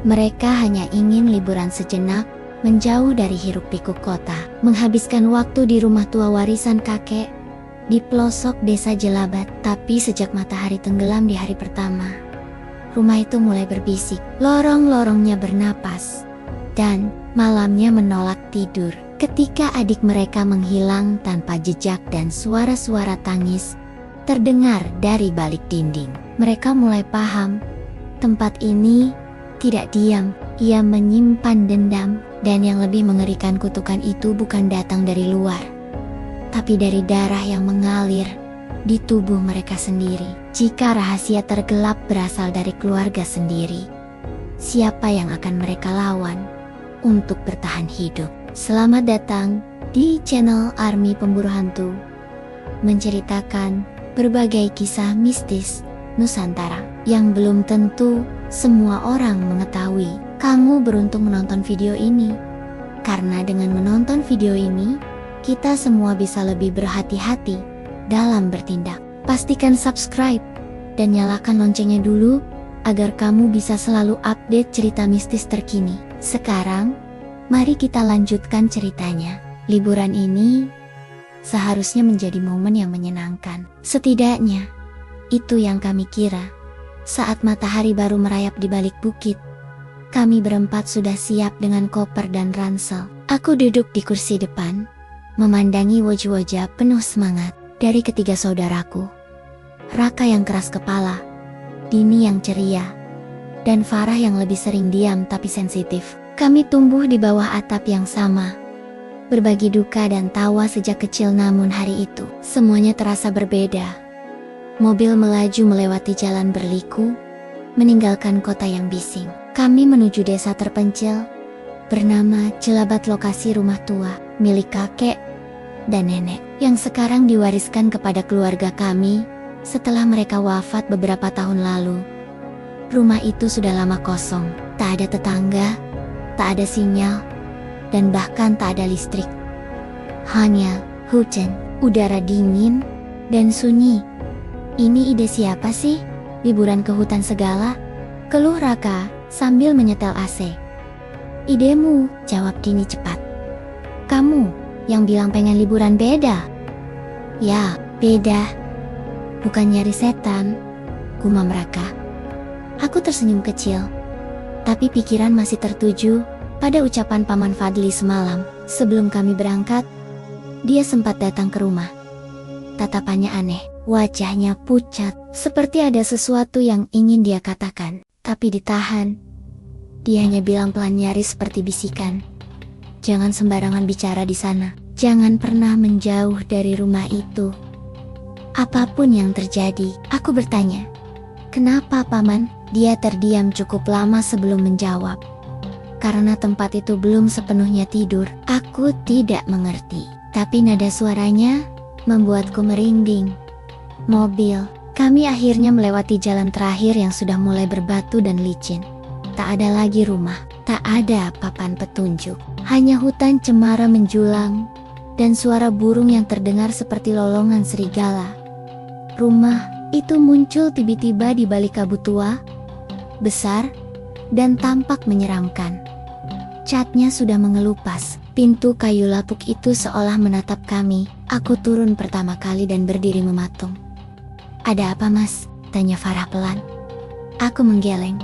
Mereka hanya ingin liburan sejenak, menjauh dari hiruk-pikuk kota, menghabiskan waktu di rumah tua warisan kakek, di pelosok desa Jelabat. Tapi sejak matahari tenggelam di hari pertama, rumah itu mulai berbisik, lorong-lorongnya bernapas, dan malamnya menolak tidur. Ketika adik mereka menghilang tanpa jejak dan suara-suara tangis terdengar dari balik dinding, mereka mulai paham, tempat ini tidak diam. Ia menyimpan dendam, dan yang lebih mengerikan, kutukan itu bukan datang dari luar, tapi dari darah yang mengalir di tubuh mereka sendiri. Jika rahasia tergelap berasal dari keluarga sendiri, siapa yang akan mereka lawan untuk bertahan hidup? Selamat datang di channel Army Pemburu Hantu, menceritakan berbagai kisah mistis Nusantara yang belum tentu semua orang mengetahui. Kamu beruntung menonton video ini, karena dengan menonton video ini, kita semua bisa lebih berhati-hati dalam bertindak. Pastikan subscribe dan nyalakan loncengnya dulu, agar kamu bisa selalu update cerita mistis terkini. Sekarang, mari kita lanjutkan ceritanya. Liburan ini seharusnya menjadi momen yang menyenangkan. Setidaknya, itu yang kami kira. Saat matahari baru merayap di balik bukit, kami berempat sudah siap dengan koper dan ransel. Aku duduk di kursi depan, memandangi wajah-wajah penuh semangat dari ketiga saudaraku. Raka yang keras kepala, Dini yang ceria, dan Farah yang lebih sering diam tapi sensitif. Kami tumbuh di bawah atap yang sama, berbagi duka dan tawa sejak kecil. Namun hari itu, semuanya terasa berbeda. Mobil melaju melewati jalan berliku, meninggalkan kota yang bising. Kami menuju desa terpencil bernama Jelabat, lokasi rumah tua milik kakek dan nenek yang sekarang diwariskan kepada keluarga kami setelah mereka wafat beberapa tahun lalu. Rumah itu sudah lama kosong, tak ada tetangga, tak ada sinyal, dan bahkan tak ada listrik. Hanya hujan, udara dingin, dan sunyi. Ini ide siapa sih? Liburan ke hutan segala? Keluh Raka sambil menyetel AC. Idemu, jawab Dini cepat. Kamu yang bilang pengen liburan beda. Ya, beda. Bukan nyari setan, gumam Raka. Aku tersenyum kecil, tapi pikiran masih tertuju pada ucapan Paman Fadli semalam. Sebelum kami berangkat, dia sempat datang ke rumah. Tatapannya aneh, wajahnya pucat, seperti ada sesuatu yang ingin dia katakan, tapi ditahan. Dia hanya bilang pelan nyaris seperti bisikan, "Jangan sembarangan bicara di sana. Jangan pernah menjauh dari rumah itu." Apapun yang terjadi, aku bertanya, "Kenapa, Paman?" Dia terdiam cukup lama sebelum menjawab. Karena tempat itu belum sepenuhnya tidur. Aku tidak mengerti, tapi nada suaranya membuatku merinding. Mobil, kami akhirnya melewati jalan terakhir yang sudah mulai berbatu dan licin. Tak ada lagi rumah, tak ada papan petunjuk, hanya hutan cemara menjulang, dan suara burung yang terdengar seperti lolongan serigala. Rumah itu muncul tiba-tiba di balik kabut tua, besar, dan tampak menyeramkan. Catnya sudah mengelupas, pintu kayu lapuk itu seolah menatap kami. Aku turun pertama kali dan berdiri mematung. "Ada apa, Mas?" tanya Farah pelan. Aku menggeleng,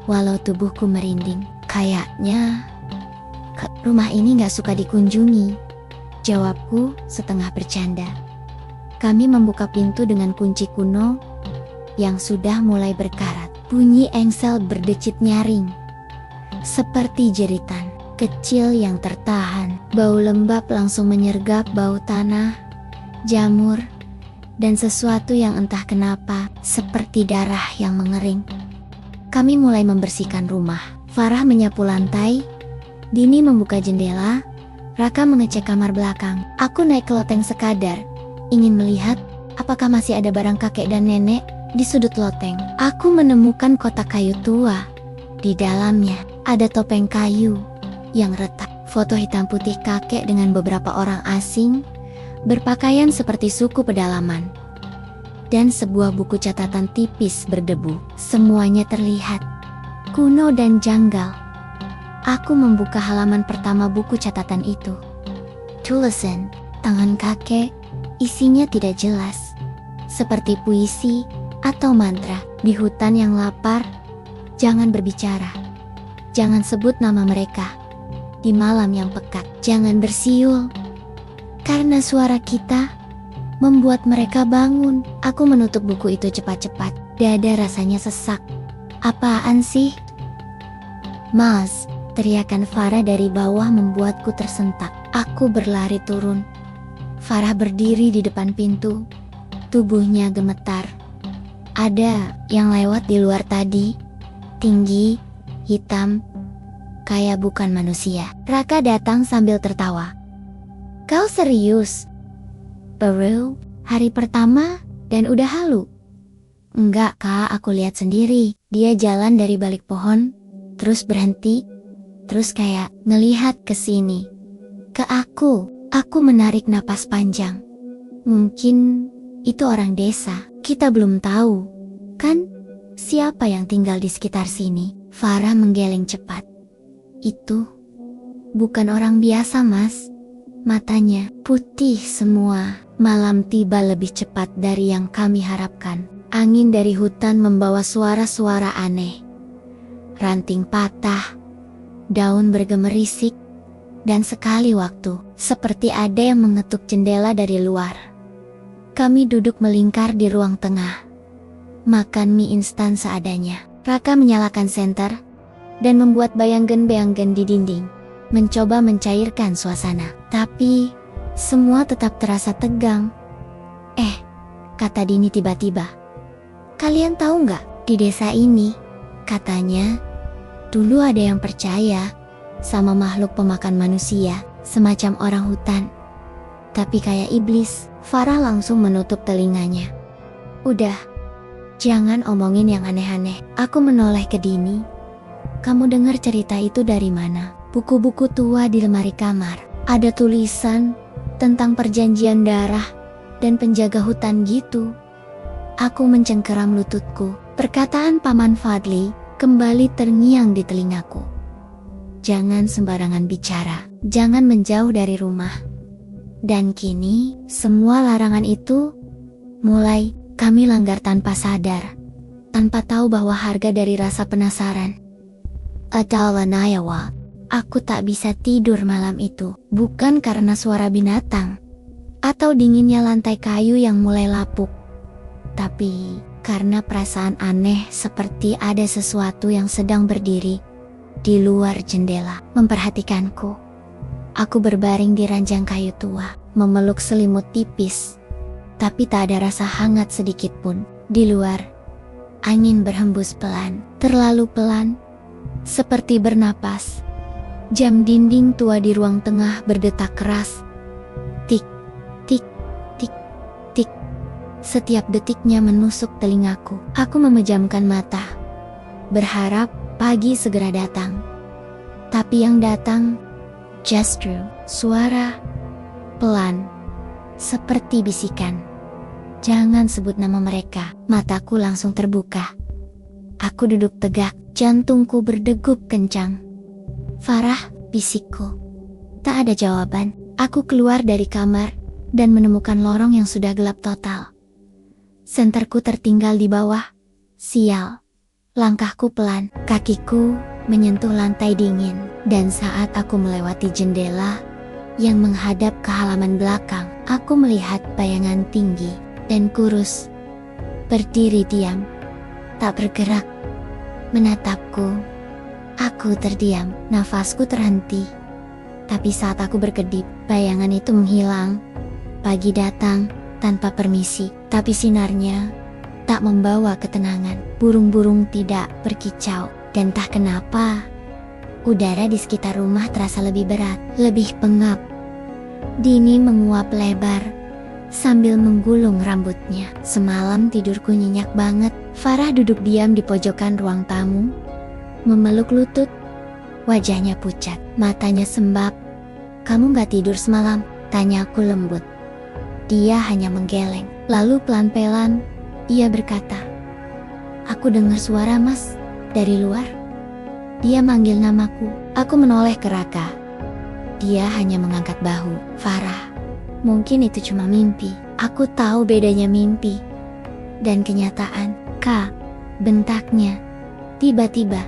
walau tubuhku merinding. "Kayaknya rumah ini gak suka dikunjungi," jawabku setengah bercanda. Kami membuka pintu dengan kunci kuno yang sudah mulai berkarat. Bunyi engsel berdecit nyaring, seperti jeritan kecil yang tertahan. Bau lembab langsung menyergap bau tanah, jamur, dan sesuatu yang entah kenapa seperti darah yang mengering. Kami mulai membersihkan rumah. Farah menyapu lantai, Dini membuka jendela, Raka mengecek kamar belakang. Aku naik ke loteng sekadar, ingin melihat apakah masih ada barang kakek dan nenek di sudut loteng. Aku menemukan kotak kayu tua. Di dalamnya ada topeng kayu yang retak, foto hitam putih kakek dengan beberapa orang asing berpakaian seperti suku pedalaman, dan sebuah buku catatan tipis berdebu. Semuanya terlihat kuno dan janggal. Aku membuka halaman pertama buku catatan itu. Tulisan tangan kakek, isinya tidak jelas. Seperti puisi atau mantra. Di hutan yang lapar, jangan berbicara. Jangan sebut nama mereka. Di malam yang pekat, jangan bersiul. Karena suara kita membuat mereka bangun. Aku menutup buku itu cepat-cepat. Dada rasanya sesak. Apaan sih? Mas, teriakan Farah dari bawah membuatku tersentak. Aku berlari turun. Farah berdiri di depan pintu. Tubuhnya gemetar. Ada yang lewat di luar tadi. Tinggi, hitam, kayak bukan manusia. Raka datang sambil tertawa. Kau serius? Baru hari pertama dan udah halu? Enggak kak, aku lihat sendiri. Dia jalan dari balik pohon, terus berhenti, terus kayak ngelihat ke sini. Ke aku menarik napas panjang. Mungkin itu orang desa, kita belum tahu. Kan siapa yang tinggal di sekitar sini? Farah menggeleng cepat. Itu bukan orang biasa mas. Matanya putih semua. Malam tiba lebih cepat dari yang kami harapkan. Angin dari hutan membawa suara-suara aneh. Ranting patah, daun bergemerisik, dan sekali waktu, seperti ada yang mengetuk jendela dari luar. Kami duduk melingkar di ruang tengah. Makan mie instan seadanya. Raka menyalakan senter, dan membuat bayangan-bayangan di dinding. Mencoba mencairkan suasana. Tapi semua tetap terasa tegang. Kata Dini tiba-tiba. Kalian tahu nggak, di desa ini, katanya, dulu ada yang percaya sama makhluk pemakan manusia, semacam orang hutan. Tapi kayak iblis. Farah langsung menutup telinganya. Udah, jangan omongin yang aneh-aneh. Aku menoleh ke Dini. Kamu dengar cerita itu dari mana? Buku-buku tua di lemari kamar. Ada tulisan tentang perjanjian darah dan penjaga hutan gitu. Aku mencengkeram lututku. Perkataan Paman Fadli kembali terngiang di telingaku. Jangan sembarangan bicara. Jangan menjauh dari rumah. Dan kini, semua larangan itu mulai kami langgar tanpa sadar. Tanpa tahu bahwa harga dari rasa penasaran adalah nyawa. Aku tak bisa tidur malam itu, bukan karena suara binatang atau dinginnya lantai kayu yang mulai lapuk, tapi karena perasaan aneh seperti ada sesuatu yang sedang berdiri di luar jendela, memperhatikanku. Aku berbaring di ranjang kayu tua, memeluk selimut tipis, tapi tak ada rasa hangat sedikit pun. Di luar, angin berhembus pelan, terlalu pelan, seperti bernapas. Jam dinding tua di ruang tengah berdetak keras. Tik, tik, tik, tik. Setiap detiknya menusuk telingaku. Aku memejamkan mata, berharap pagi segera datang. Tapi yang datang justru suara pelan, seperti bisikan. Jangan sebut nama mereka. Mataku langsung terbuka. Aku duduk tegak, jantungku berdegup kencang. Farah, bisikku. Tak ada jawaban. Aku keluar dari kamar dan menemukan lorong yang sudah gelap total. Senterku tertinggal di bawah. Sial. Langkahku pelan, kakiku menyentuh lantai dingin. Dan saat aku melewati jendela yang menghadap ke halaman belakang, aku melihat bayangan tinggi dan kurus berdiri diam, tak bergerak, menatapku. Aku terdiam, nafasku terhenti. Tapi saat aku berkedip, bayangan itu menghilang. Pagi datang tanpa permisi, tapi sinarnya tak membawa ketenangan. Burung-burung tidak berkicau, dan tak kenapa, udara di sekitar rumah terasa lebih berat, lebih pengap. Dini menguap lebar sambil menggulung rambutnya. Semalam tidurku nyenyak banget. Farah duduk diam di pojokan ruang tamu, memeluk lutut, wajahnya pucat, matanya sembab. Kamu gak tidur semalam? Tanyaku lembut. Dia hanya menggeleng. Lalu pelan-pelan, ia berkata, aku dengar suara mas, dari luar. Dia manggil namaku. Aku menoleh ke Raka. Dia hanya mengangkat bahu. Farah, mungkin itu cuma mimpi. Aku tahu bedanya mimpi dan kenyataan. Kak, bentaknya. Tiba-tiba,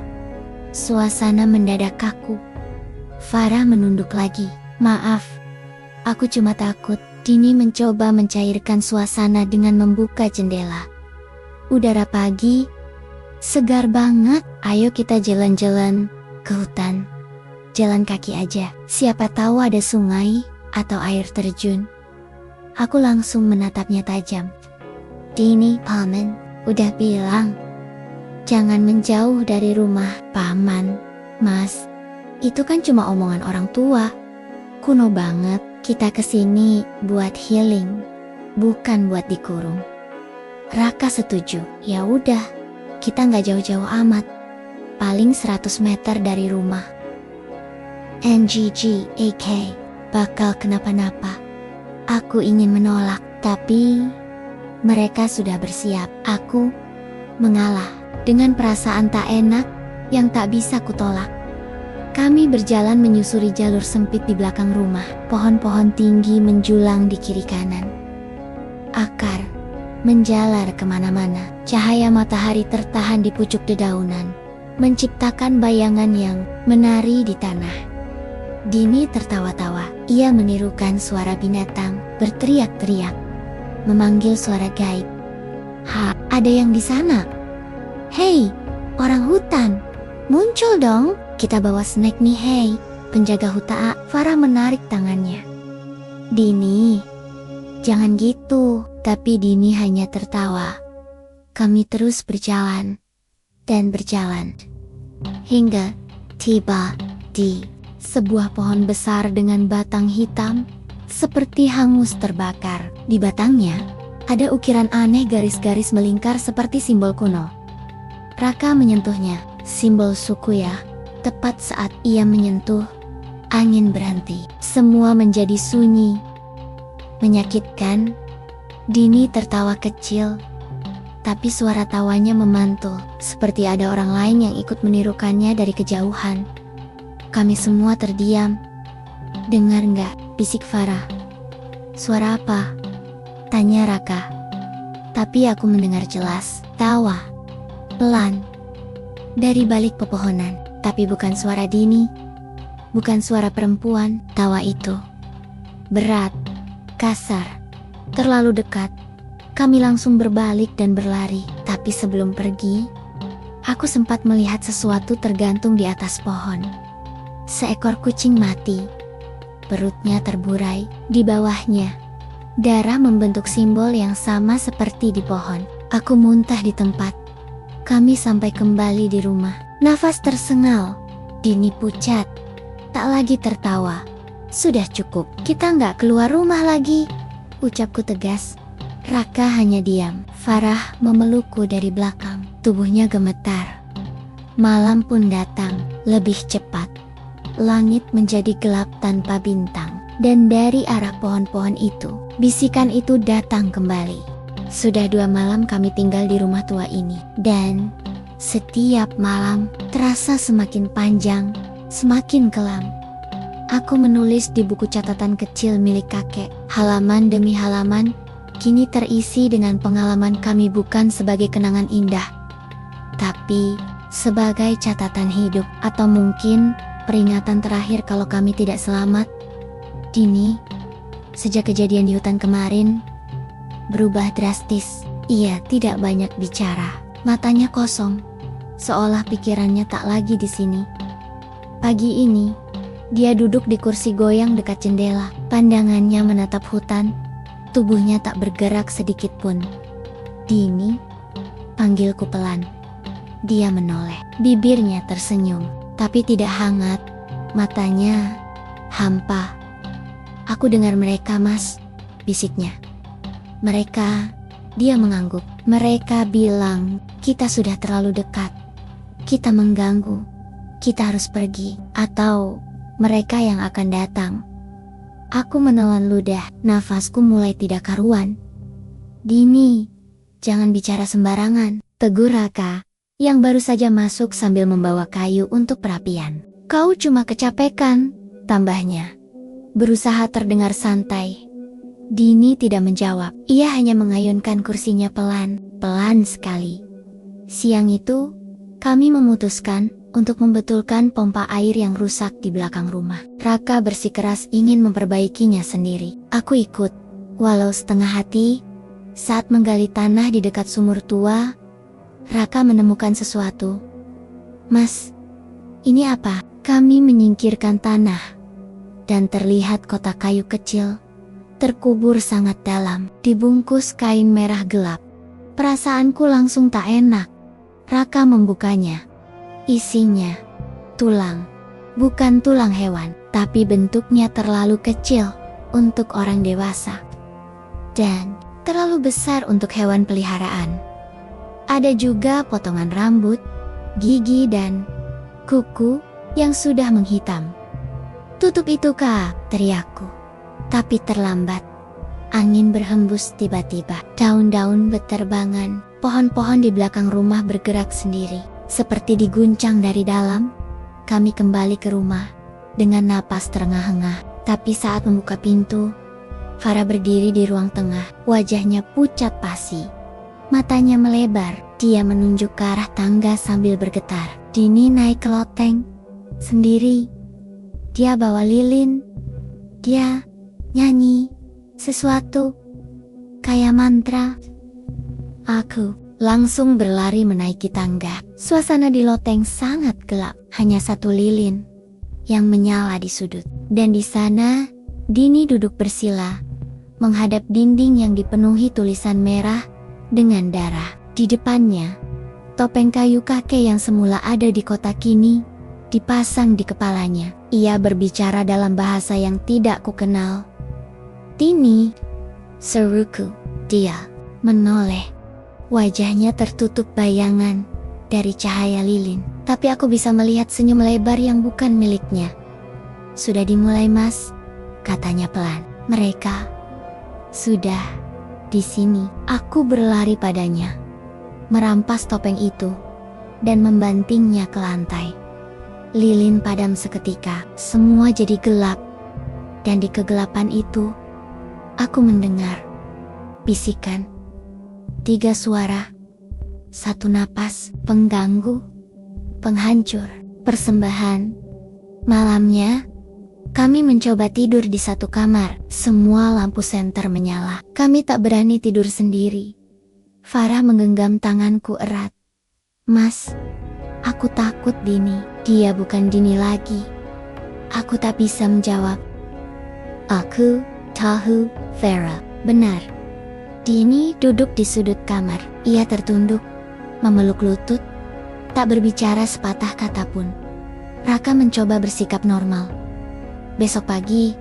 suasana mendadak kaku. Farah menunduk lagi. Maaf, aku cuma takut. Dini mencoba mencairkan suasana dengan membuka jendela. Udara pagi, segar banget. Ayo kita jalan-jalan ke hutan. Jalan kaki aja. Siapa tahu ada sungai atau air terjun. Aku langsung menatapnya tajam. Dini, Paman, udah bilang jangan menjauh dari rumah. Paman, Mas, itu kan cuma omongan orang tua. Kuno banget. Kita kesini buat healing, bukan buat dikurung. Raka setuju. Ya udah, kita nggak jauh-jauh amat. Paling 100 meter dari rumah. NGGAK, bakal kenapa-napa. Aku ingin menolak, tapi mereka sudah bersiap. Aku mengalah dengan perasaan tak enak yang tak bisa kutolak. Kami berjalan menyusuri jalur sempit di belakang rumah. Pohon-pohon tinggi menjulang di kiri kanan. Akar menjalar kemana-mana. Cahaya matahari tertahan di pucuk dedaunan, menciptakan bayangan yang menari di tanah. Dini tertawa-tawa. Ia menirukan suara binatang, berteriak-teriak, memanggil suara gaib. Ha, ada yang di sana. Hei, orang hutan, muncul dong. Kita bawa snack nih, hei. Penjaga hutan. Farah menarik tangannya. Dini, jangan gitu. Tapi Dini hanya tertawa. Kami terus berjalan dan berjalan hingga tiba di sebuah pohon besar dengan batang hitam seperti hangus terbakar. Di batangnya ada ukiran aneh, garis-garis melingkar seperti simbol kuno. Raka menyentuhnya. Simbol suku ya. Tepat saat ia menyentuh, angin berhenti. Semua menjadi sunyi. Menyakitkan. Dini tertawa kecil, tapi suara tawanya memantul, seperti ada orang lain yang ikut menirukannya dari kejauhan. Kami semua terdiam. Dengar nggak? Bisik Farah. Suara apa? Tanya Raka. Tapi aku mendengar jelas. Tawa pelan dari balik pepohonan. Tapi bukan suara Dini, bukan suara perempuan. Tawa itu berat, kasar, terlalu dekat. Kami langsung berbalik dan berlari. Tapi sebelum pergi, aku sempat melihat sesuatu tergantung di atas pohon. Seekor kucing mati. Perutnya terburai. Di bawahnya, darah membentuk simbol yang sama seperti di pohon. Aku muntah di tempat. Kami sampai kembali di rumah. Nafas tersengal. Dini pucat. Tak lagi tertawa. Sudah cukup. Kita nggak keluar rumah lagi, ucapku tegas. Raka hanya diam. Farah memelukku dari belakang. Tubuhnya gemetar. Malam pun datang lebih cepat. Langit menjadi gelap tanpa bintang. Dan dari arah pohon-pohon itu, bisikan itu datang kembali. Sudah 2 malam kami tinggal di rumah tua ini. Dan setiap malam terasa semakin panjang, semakin kelam. Aku menulis di buku catatan kecil milik kakek. Halaman demi halaman kini terisi dengan pengalaman kami, bukan sebagai kenangan indah, tapi sebagai catatan hidup, atau mungkin peringatan terakhir kalau kami tidak selamat. Dini, sejak kejadian di hutan kemarin, berubah drastis. Ia tidak banyak bicara, matanya kosong, seolah pikirannya tak lagi di sini. Pagi ini, dia duduk di kursi goyang dekat jendela. Pandangannya menatap hutan, tubuhnya tak bergerak sedikit pun. Dini, panggilku pelan. Dia menoleh, bibirnya tersenyum, tapi tidak hangat, matanya hampa. Aku dengar mereka, Mas, bisiknya. Mereka, dia mengangguk. Mereka bilang, kita sudah terlalu dekat. Kita mengganggu. Kita harus pergi. Atau mereka yang akan datang. Aku menelan ludah. Nafasku mulai tidak karuan. Dini, jangan bicara sembarangan, tegur Raka. yang baru saja masuk sambil membawa kayu untuk perapian. Kau cuma kecapekan, tambahnya. Berusaha terdengar santai. Dini tidak menjawab. Ia hanya mengayunkan kursinya pelan sekali. Siang itu, kami memutuskan untuk membetulkan pompa air yang rusak di belakang rumah. Raka bersikeras ingin memperbaikinya sendiri. Aku ikut, walau setengah hati. Saat menggali tanah di dekat sumur tua, Raka menemukan sesuatu. Mas, ini apa? Kami menyingkirkan tanah, dan terlihat kotak kayu kecil, terkubur sangat dalam, dibungkus kain merah gelap. Perasaanku langsung tak enak. Raka membukanya. Isinya tulang. Bukan tulang hewan, tapi bentuknya terlalu kecil untuk orang dewasa. Dan terlalu besar untuk hewan peliharaan. Ada juga potongan rambut, gigi dan kuku yang sudah menghitam. Tutup itu Kak, teriakku. Tapi terlambat. Angin berhembus tiba-tiba. Daun-daun berterbangan. Pohon-pohon di belakang rumah bergerak sendiri. Seperti diguncang dari dalam, kami kembali ke rumah dengan napas terengah-engah. Tapi saat membuka pintu, Farah berdiri di ruang tengah. Wajahnya pucat pasi. Matanya melebar. Dia menunjuk ke arah tangga sambil bergetar. Dini naik ke loteng sendiri. Dia bawa lilin. Dia nyanyi sesuatu kayak mantra. Aku langsung berlari menaiki tangga. Suasana di loteng sangat gelap. Hanya satu lilin yang menyala di sudut. Dan di sana, Dini duduk bersila, menghadap dinding yang dipenuhi tulisan merah dengan darah. Di depannya, topeng kayu kakek yang semula ada di kotak kini dipasang di kepalanya. Ia berbicara dalam bahasa yang tidak kukenal. Dini, seruku. Dia menoleh. Wajahnya tertutup bayangan dari cahaya lilin. Tapi aku bisa melihat senyum lebar yang bukan miliknya. Sudah dimulai Mas, katanya pelan. Mereka sudah di sini. Aku berlari padanya, merampas topeng itu, dan membantingnya ke lantai. Lilin padam seketika, semua jadi gelap. Dan di kegelapan itu, aku mendengar bisikan. 3 suara, 1 napas, pengganggu, penghancur, persembahan. Malamnya, kami mencoba tidur di satu kamar. Semua lampu senter menyala. Kami tak berani tidur sendiri. Farah menggenggam tanganku erat. Mas, aku takut Dini. Dia bukan Dini lagi. Aku tak bisa menjawab. Aku tahu Farah. Benar. Dini duduk di sudut kamar. Ia tertunduk, memeluk lutut, tak berbicara sepatah kata pun. Raka mencoba bersikap normal. Besok pagi,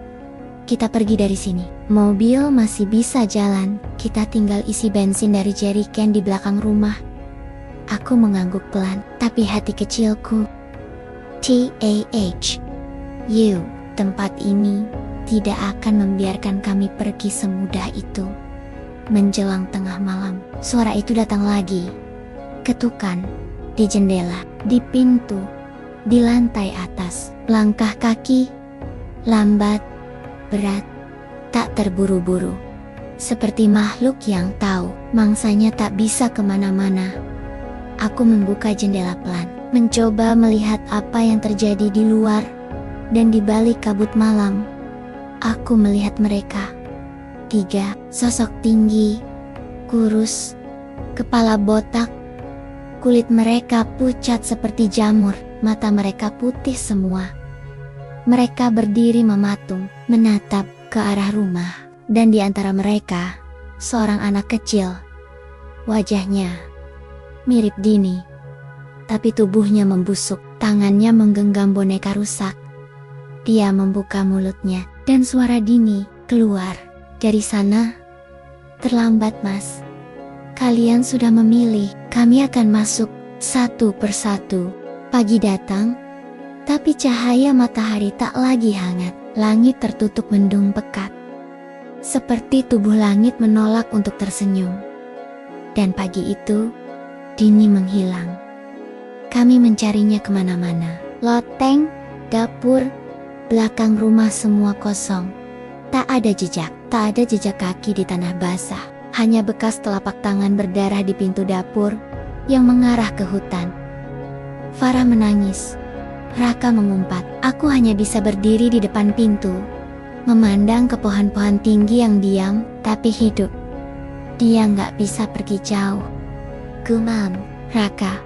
kita pergi dari sini. Mobil masih bisa jalan, kita tinggal isi bensin dari jerrycan di belakang rumah. Aku mengangguk pelan, tapi hati kecilku. Tempat ini tidak akan membiarkan kami pergi semudah itu. Menjelang tengah malam, suara itu datang lagi. Ketukan di jendela, di pintu, di lantai atas. Langkah kaki, lambat, berat, tak terburu-buru. Seperti makhluk yang tahu mangsanya tak bisa kemana-mana. Aku membuka jendela pelan, mencoba melihat apa yang terjadi di luar. Dan di balik kabut malam, aku melihat mereka. 3 sosok tinggi, kurus, kepala botak. Kulit mereka pucat seperti jamur, mata mereka putih semua. Mereka berdiri mematung, menatap ke arah rumah. Dan di antara mereka, seorang anak kecil. Wajahnya mirip Dini, tapi tubuhnya membusuk. Tangannya menggenggam boneka rusak. Dia membuka mulutnya, dan suara Dini keluar. Dari sana, terlambat Mas. Kalian sudah memilih, kami akan masuk satu persatu. Pagi datang, tapi cahaya matahari tak lagi hangat. Langit tertutup mendung pekat. Seperti tubuh langit menolak untuk tersenyum. Dan pagi itu, Dini menghilang. Kami mencarinya kemana-mana. Loteng, dapur, belakang rumah semua kosong. Tak ada jejak kaki di tanah basah. Hanya bekas telapak tangan berdarah di pintu dapur yang mengarah ke hutan. Farah menangis. Raka mengumpat. Aku hanya bisa berdiri di depan pintu, memandang ke pohon-pohon tinggi yang diam tapi hidup. Dia nggak bisa pergi jauh. Gumam. Raka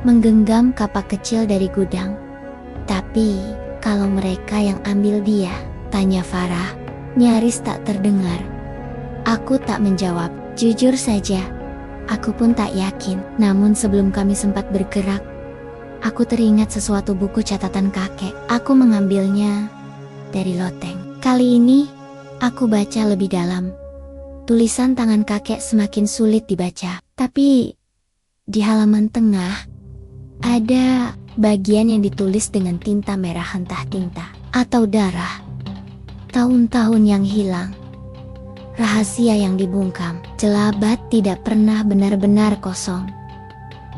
menggenggam kapak kecil dari gudang. Tapi, kalau mereka yang ambil dia, tanya Farah, nyaris tak terdengar. Aku tak menjawab. Jujur saja, aku pun tak yakin. Namun sebelum kami sempat bergerak, aku teringat sesuatu buku catatan kakek. Aku mengambilnya dari loteng. Kali ini, aku baca lebih dalam. Tulisan tangan kakek semakin sulit dibaca. Tapi, di halaman tengah, ada bagian yang ditulis dengan tinta merah entah tinta atau darah. Tahun-tahun yang hilang. Rahasia yang dibungkam. Jelabat tidak pernah benar-benar kosong.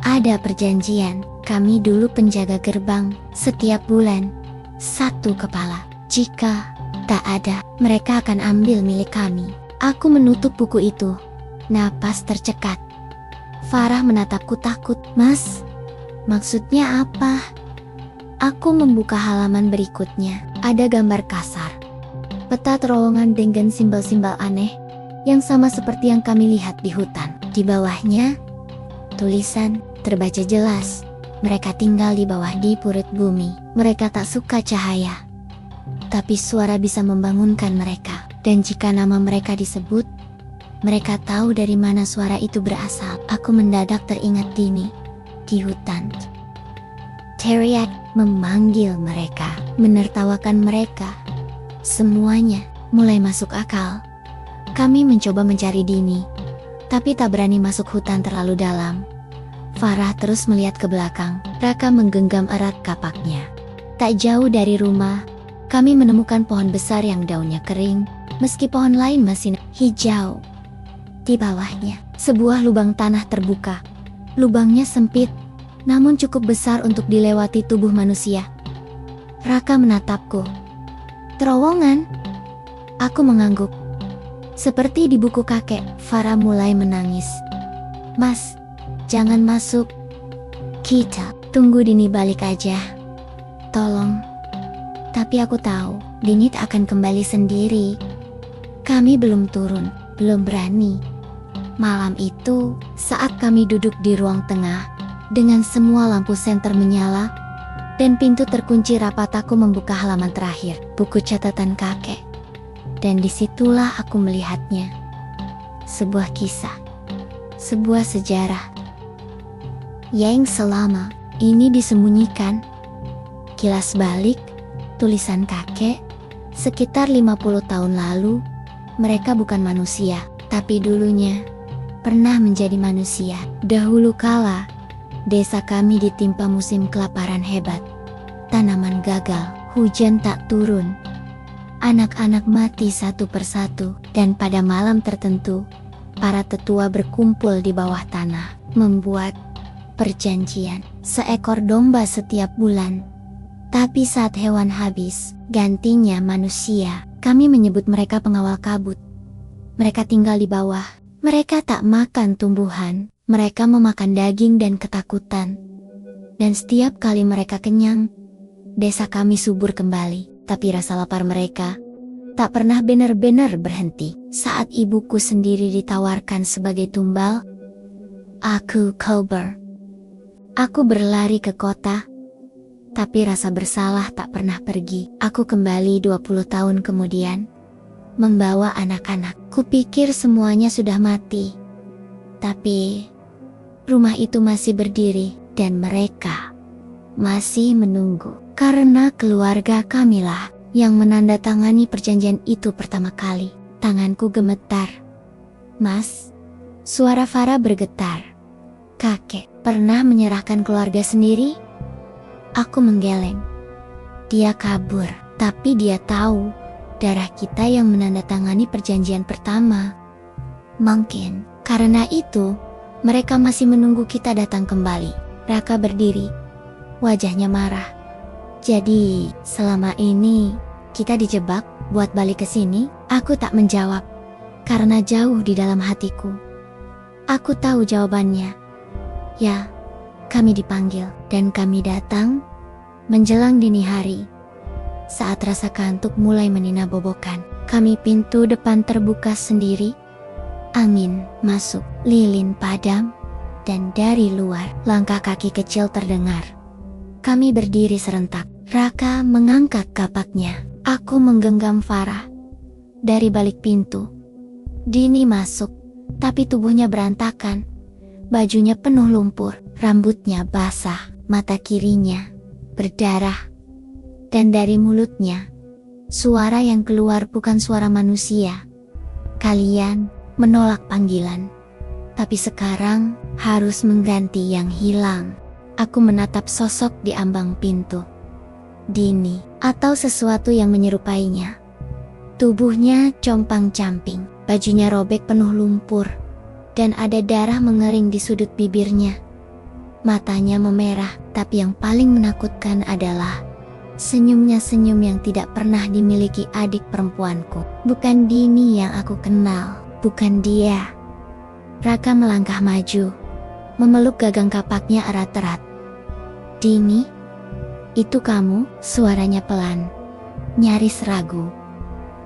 Ada perjanjian. Kami dulu penjaga gerbang. Setiap bulan, 1 kepala. Jika tak ada, mereka akan ambil milik kami. Aku menutup buku itu. Napas tercekat. Farah menatapku takut. Mas, maksudnya apa? Aku membuka halaman berikutnya. Ada gambar kasar. Peta terowongan dengan simbol-simbol aneh yang sama seperti yang kami lihat di hutan. Di bawahnya, tulisan terbaca jelas. Mereka tinggal di bawah di perut bumi. Mereka tak suka cahaya. Tapi suara bisa membangunkan mereka. Dan jika nama mereka disebut, mereka tahu dari mana suara itu berasal. Aku mendadak teringat Dini di hutan. Teriak memanggil mereka, menertawakan mereka. Semuanya mulai masuk akal. Kami mencoba mencari Dini, tapi tak berani masuk hutan terlalu dalam. Farah terus melihat ke belakang. Raka menggenggam erat kapaknya. Tak jauh dari rumah, kami menemukan pohon besar yang daunnya kering, meski pohon lain masih hijau. Di bawahnya, sebuah lubang tanah terbuka. Lubangnya sempit, namun cukup besar untuk dilewati tubuh manusia. Raka menatapku. Terowongan? Aku mengangguk. Seperti di buku kakek, Farah mulai menangis. Mas, jangan masuk. Kita tunggu Dini balik aja. Tolong. Tapi aku tahu, Dini akan kembali sendiri. Kami belum turun, belum berani. Malam itu, saat kami duduk di ruang tengah, dengan semua lampu senter menyala, dan pintu terkunci rapat, aku membuka halaman terakhir, buku catatan kakek. Dan disitulah aku melihatnya. Sebuah kisah. Sebuah sejarah. Yang selama ini disembunyikan. Kilas balik, tulisan kakek, sekitar 50 tahun lalu, mereka bukan manusia, tapi dulunya pernah menjadi manusia. Dahulu kala, desa kami ditimpa musim kelaparan hebat. Tanaman gagal, hujan tak turun. Anak-anak mati satu persatu, dan pada malam tertentu, para tetua berkumpul di bawah tanah, membuat perjanjian. Seekor domba setiap bulan. Tapi saat hewan habis, gantinya manusia. Kami menyebut mereka pengawal kabut. Mereka tinggal di bawah. Mereka tak makan tumbuhan, mereka memakan daging dan ketakutan. Dan setiap kali mereka kenyang, desa kami subur kembali. Tapi rasa lapar mereka tak pernah benar-benar berhenti. Saat ibuku sendiri ditawarkan sebagai tumbal, aku kabur. Aku berlari ke kota, tapi rasa bersalah tak pernah pergi. Aku kembali 20 tahun kemudian, membawa anak-anak. Kupikir semuanya sudah mati. Tapi rumah itu masih berdiri dan mereka masih menunggu. Karena keluarga kamilah yang menandatangani perjanjian itu pertama kali. Tanganku gemetar. Mas, suara Farah bergetar. Kakek pernah menyerahkan keluarga sendiri? Aku menggeleng. Dia kabur, tapi dia tahu darah kita yang menandatangani perjanjian pertama. Mungkin karena itu mereka masih menunggu kita datang kembali. Raka berdiri, wajahnya marah. Jadi, selama ini kita dijebak buat balik ke sini? Aku tak menjawab, karena jauh di dalam hatiku aku tahu jawabannya. Ya, kami dipanggil, dan kami datang menjelang dini hari. Saat rasa kantuk mulai meninabobokan, pintu depan terbuka sendiri. Angin masuk, lilin padam, dan dari luar langkah kaki kecil terdengar. Kami berdiri serentak. Raka mengangkat kapaknya. Aku menggenggam Farah. Dari balik pintu, Dini masuk, tapi tubuhnya berantakan. Bajunya penuh lumpur, rambutnya basah, mata kirinya berdarah. Dan dari mulutnya, suara yang keluar bukan suara manusia. Kalian menolak panggilan, tapi sekarang harus mengganti yang hilang. Aku menatap sosok di ambang pintu. Dini, atau sesuatu yang menyerupainya. Tubuhnya compang-camping, bajunya robek penuh lumpur, dan ada darah mengering di sudut bibirnya. Matanya memerah, tapi yang paling menakutkan adalah senyumnya, senyum yang tidak pernah dimiliki adik perempuanku. Bukan Dini yang aku kenal, bukan dia. Raka melangkah maju, memeluk gagang kapaknya erat-erat. Dini, itu kamu? Suaranya pelan, nyaris ragu.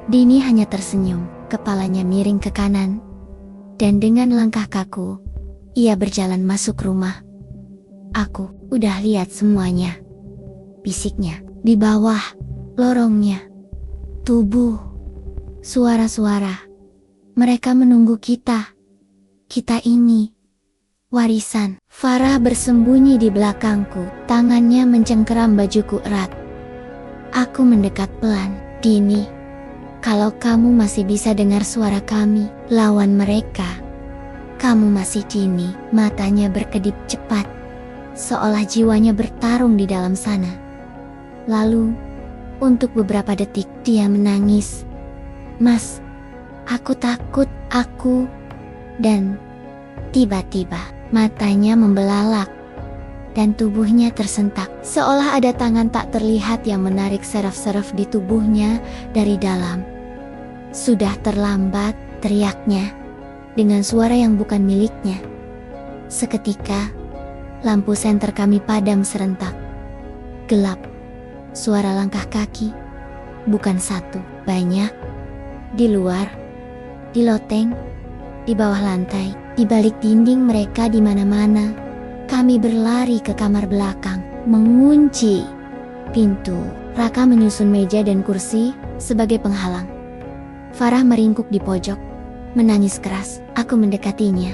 Dini hanya tersenyum, kepalanya miring ke kanan, dan dengan langkah kaku, ia berjalan masuk rumah. Aku udah lihat semuanya, bisiknya. Di bawah lorongnya, tubuh, suara-suara. Mereka menunggu kita. Kita ini warisan. Farah bersembunyi di belakangku, tangannya mencengkeram bajuku erat. Aku mendekat pelan. Dini, kalau kamu masih bisa dengar suara kami, lawan mereka. Kamu masih. Dini, matanya berkedip cepat, seolah jiwanya bertarung di dalam sana. Lalu, untuk beberapa detik dia menangis. Mas, aku takut, dan tiba-tiba matanya membelalak dan tubuhnya tersentak, seolah ada tangan tak terlihat yang menarik saraf-saraf di tubuhnya dari dalam. Sudah terlambat, teriaknya dengan suara yang bukan miliknya. Seketika, lampu senter kami padam serentak. Gelap. Suara langkah kaki, bukan satu, banyak. Di luar, di loteng, di bawah lantai, di balik dinding mereka, di mana-mana. Kami berlari ke kamar belakang, mengunci pintu. Raka menyusun meja dan kursi sebagai penghalang. Farah meringkuk di pojok, menangis keras. Aku mendekatinya,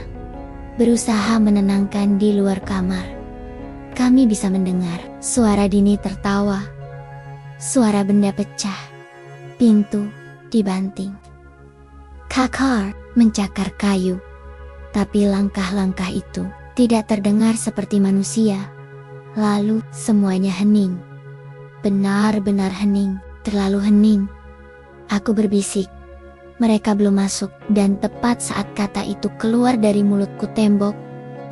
berusaha menenangkan. Di luar kamar, kami bisa mendengar suara Dini tertawa. Suara benda pecah, pintu dibanting, kakar mencakar kayu. Tapi langkah-langkah itu tidak terdengar seperti manusia. Lalu semuanya hening, benar-benar hening, terlalu hening. Aku berbisik, mereka belum masuk. Dan tepat saat kata itu keluar dari mulutku, tembok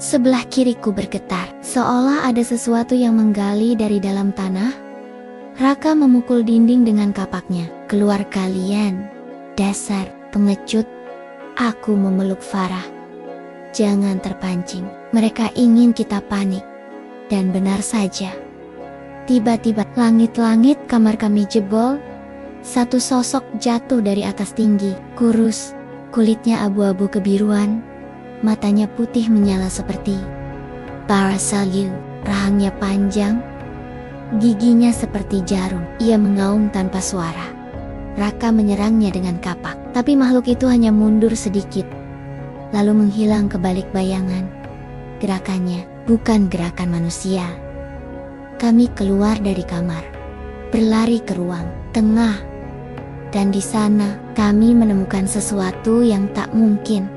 sebelah kiriku bergetar, seolah ada sesuatu yang menggali dari dalam tanah. Raka memukul dinding dengan kapaknya. Keluar kalian, dasar pengecut. Aku memeluk Farah. Jangan terpancing, mereka ingin kita panik. Dan benar saja, tiba-tiba langit-langit kamar kami jebol. Satu sosok jatuh dari atas tinggi, kurus, kulitnya abu-abu kebiruan, matanya putih menyala seperti bara salju, rahangnya panjang, giginya seperti jarum. Ia mengaum tanpa suara. Raka menyerangnya dengan kapak, tapi makhluk itu hanya mundur sedikit, lalu menghilang ke balik bayangan. Gerakannya bukan gerakan manusia. Kami keluar dari kamar, berlari ke ruang tengah, dan di sana kami menemukan sesuatu yang tak mungkin.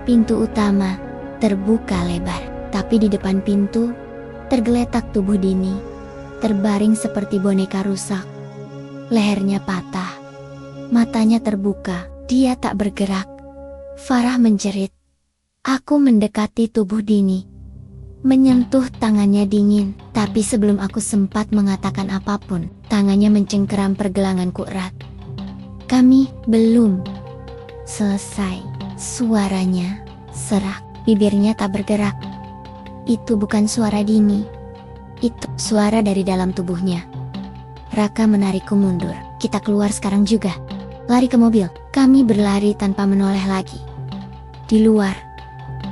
Pintu utama terbuka lebar, tapi di depan pintu tergeletak tubuh Dini, terbaring seperti boneka rusak. Lehernya patah, matanya terbuka, dia tak bergerak. Farah menjerit. Aku mendekati tubuh Dini. menyentuh tangannya dingin. Tapi sebelum aku sempat mengatakan apapun, tangannya mencengkeram pergelanganku erat. Kami belum selesai. Suaranya serak, bibirnya tak bergerak. Itu bukan suara Dini. Itu suara dari dalam tubuhnya. Raka menarikku mundur. Kita keluar sekarang juga. Lari ke mobil. Kami berlari tanpa menoleh lagi. Di luar,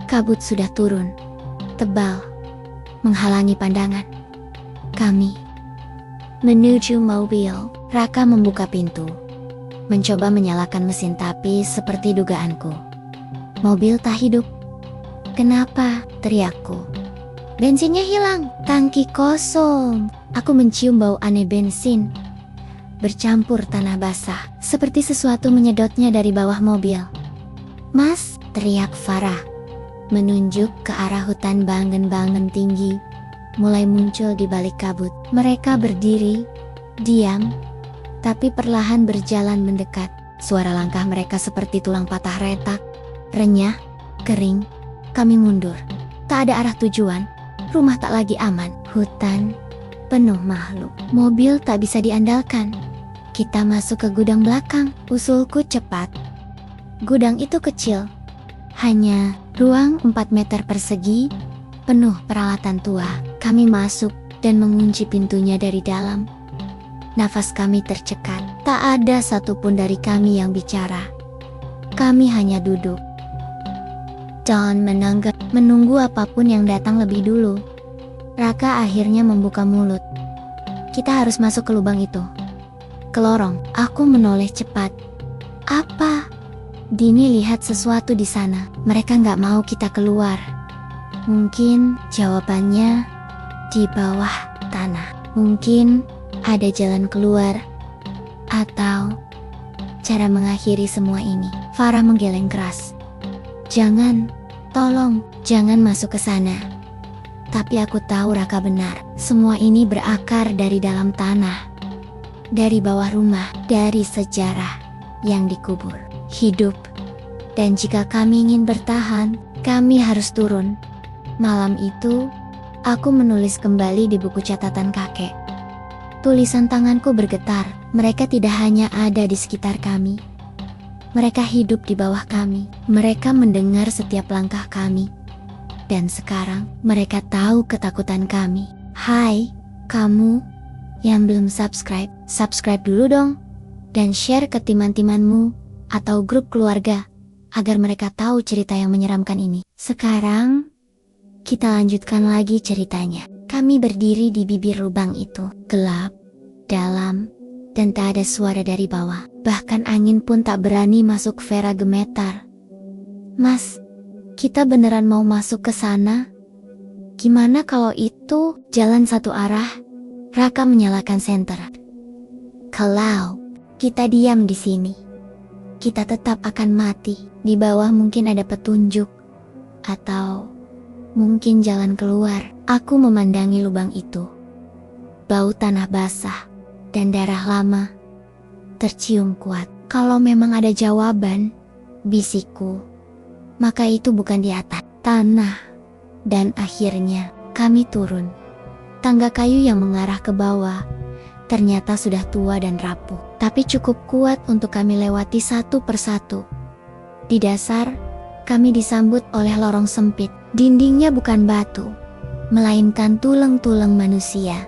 kabut sudah turun, tebal, menghalangi pandangan. Kami menuju mobil. Raka membuka pintu, mencoba menyalakan mesin, tapi seperti dugaanku, mobil tak hidup. "Kenapa?" teriakku. "Bensinnya hilang." "Tangki kosong." Aku mencium bau aneh bensin bercampur tanah basah, seperti sesuatu menyedotnya dari bawah mobil. "Mas!" teriak Farah, menunjuk ke arah hutan bangen-bangen tinggi, mulai muncul di balik kabut. Mereka berdiri, diam, tapi perlahan berjalan mendekat. Suara langkah mereka seperti tulang patah retak, renyah, kering. Kami mundur. Tak ada arah tujuan, rumah tak lagi aman, hutan penuh makhluk, mobil tak bisa diandalkan. Kita masuk ke gudang belakang, usulku cepat. Gudang itu kecil, hanya ruang 4 meter persegi, penuh peralatan tua. Kami masuk dan mengunci pintunya dari dalam. Nafas kami tercekat, tak ada satupun dari kami yang bicara. Kami hanya duduk dan menunggu apapun yang datang lebih dulu. Raka akhirnya membuka mulut. "Kita harus masuk ke lubang itu, ke lorong." Aku menoleh cepat. "Apa?" "Dini lihat sesuatu di sana. Mereka nggak mau kita keluar." "Mungkin jawabannya di bawah tanah. Mungkin ada jalan keluar atau cara mengakhiri semua ini." Farah menggeleng keras. "Jangan, tolong, jangan masuk ke sana." Tapi aku tahu Raka benar. Semua ini berakar dari dalam tanah, dari bawah rumah, dari sejarah yang dikubur, hidup. Dan jika kami ingin bertahan, kami harus turun. Malam itu, aku menulis kembali di buku catatan kakek. Tulisan tanganku bergetar. Mereka tidak hanya ada di sekitar kami. Mereka hidup di bawah kami. Mereka mendengar setiap langkah kami. Dan sekarang, mereka tahu ketakutan kami. Hai, kamu yang belum subscribe, subscribe dulu dong. Dan share ke teman-temanmu atau grup keluarga, agar mereka tahu cerita yang menyeramkan ini. Sekarang, kita lanjutkan lagi ceritanya. Kami berdiri di bibir lubang itu. Gelap, dalam, dan tak ada suara dari bawah. Bahkan angin pun tak berani masuk. Vera gemetar. "Mas, kita beneran mau masuk ke sana? Gimana kalau itu jalan satu arah?" Raka menyalakan senter. "Kalau kita diam di sini, kita tetap akan mati. Di bawah mungkin ada petunjuk, atau mungkin jalan keluar." Aku memandangi lubang itu. Bau tanah basah dan darah lama tercium kuat. "Kalau memang ada jawaban," bisikku, "maka itu bukan di atas tanah." Dan akhirnya kami turun. Tangga kayu yang mengarah ke bawah ternyata sudah tua dan rapuh, tapi cukup kuat untuk kami lewati satu persatu. Di dasar, kami disambut oleh lorong sempit. Dindingnya bukan batu, melainkan tulang-tulang manusia,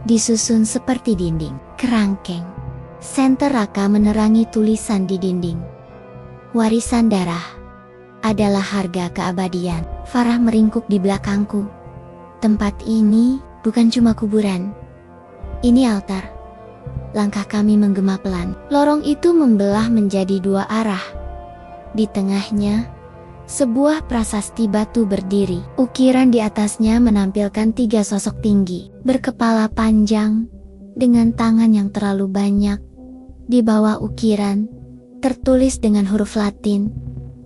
disusun seperti dinding kerangkeng. Senter Raka menerangi tulisan di dinding. "Warisan darah adalah harga keabadian." Farah meringkuk di belakangku. "Tempat ini bukan cuma kuburan. Ini altar." Langkah kami menggema pelan. Lorong itu membelah menjadi 2 arah. Di tengahnya, sebuah prasasti batu berdiri. Ukiran di atasnya menampilkan 3 sosok tinggi, berkepala panjang, dengan tangan yang terlalu banyak. Di bawah ukiran, tertulis dengan huruf Latin,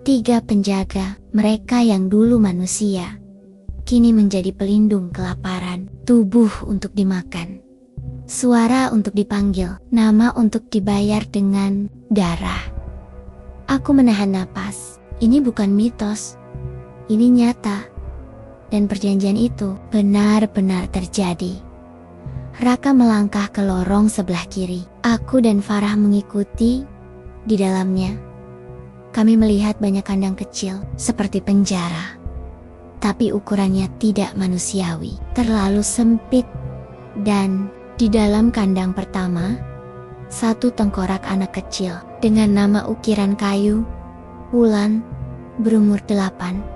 3 penjaga. Mereka yang dulu manusia, kini menjadi pelindung kelaparan. Tubuh untuk dimakan, suara untuk dipanggil, nama untuk dibayar dengan darah. Aku menahan napas. Ini bukan mitos, ini nyata. Dan perjanjian itu benar-benar terjadi. Raka melangkah ke lorong sebelah kiri. Aku dan Farah mengikuti. Di dalamnya, kami melihat banyak kandang kecil seperti penjara. Tapi ukurannya tidak manusiawi, terlalu sempit. Dan di dalam kandang pertama, satu tengkorak anak kecil dengan nama ukiran kayu, Wulan, berumur 8.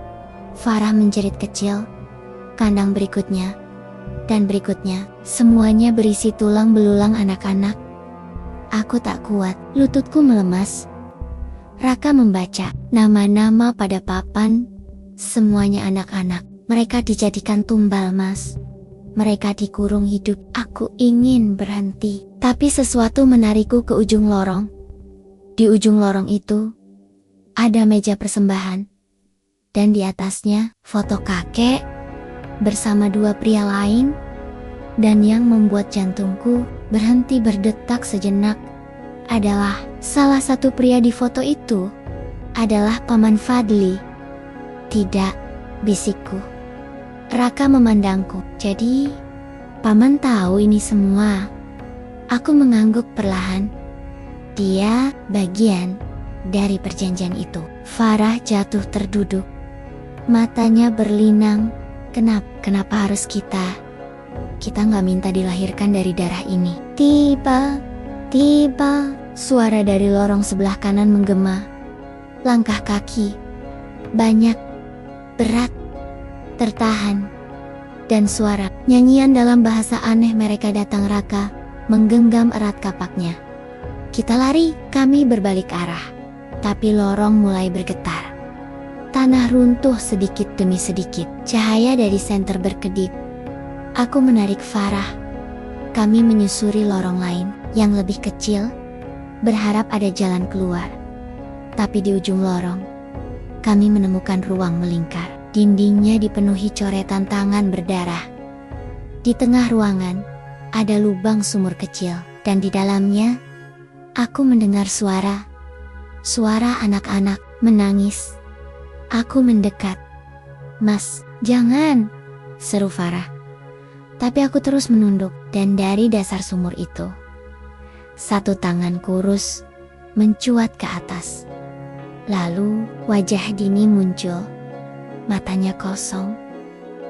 Farah menjerit kecil. Kandang berikutnya, dan berikutnya, semuanya berisi tulang belulang anak-anak. Aku tak kuat, lututku melemas. Raka membaca nama-nama pada papan. Semuanya anak-anak. Mereka dijadikan tumbal, Mas. Mereka dikurung hidup. Aku ingin berhenti, tapi sesuatu menarikku ke ujung lorong. Di ujung lorong itu, ada meja persembahan. Dan di atasnya, foto kakek bersama 2 pria lain. Dan yang membuat jantungku berhenti berdetak sejenak adalah salah satu pria di foto itu adalah Paman Fadli. Tidak, bisikku. Raka memandangku. Jadi, Paman tahu ini semua. Aku mengangguk perlahan. Dia bagian dari perjanjian itu. Farah jatuh terduduk. Matanya berlinang. Kenapa harus kita? Kita nggak minta dilahirkan dari darah ini. Tiba, suara dari lorong sebelah kanan menggema. Langkah kaki. Banyak. Berat. Tertahan. Dan suara nyanyian dalam bahasa aneh mereka datang. Raka menggenggam erat kapaknya. Kita lari. Kami berbalik arah. Tapi lorong mulai bergetar. Tanah runtuh sedikit demi sedikit. Cahaya dari senter berkedip. Aku menarik Farah. Kami menyusuri lorong lain yang lebih kecil, berharap ada jalan keluar. Tapi di ujung lorong, kami menemukan ruang melingkar. Dindingnya dipenuhi coretan tangan berdarah. Di tengah ruangan, ada lubang sumur kecil. Dan di dalamnya, aku mendengar suara anak-anak menangis. Aku mendekat. Mas, jangan, seru Farah. Tapi aku terus menunduk, dan dari dasar sumur itu, satu tangan kurus mencuat ke atas. Lalu wajah Dini muncul. Matanya kosong,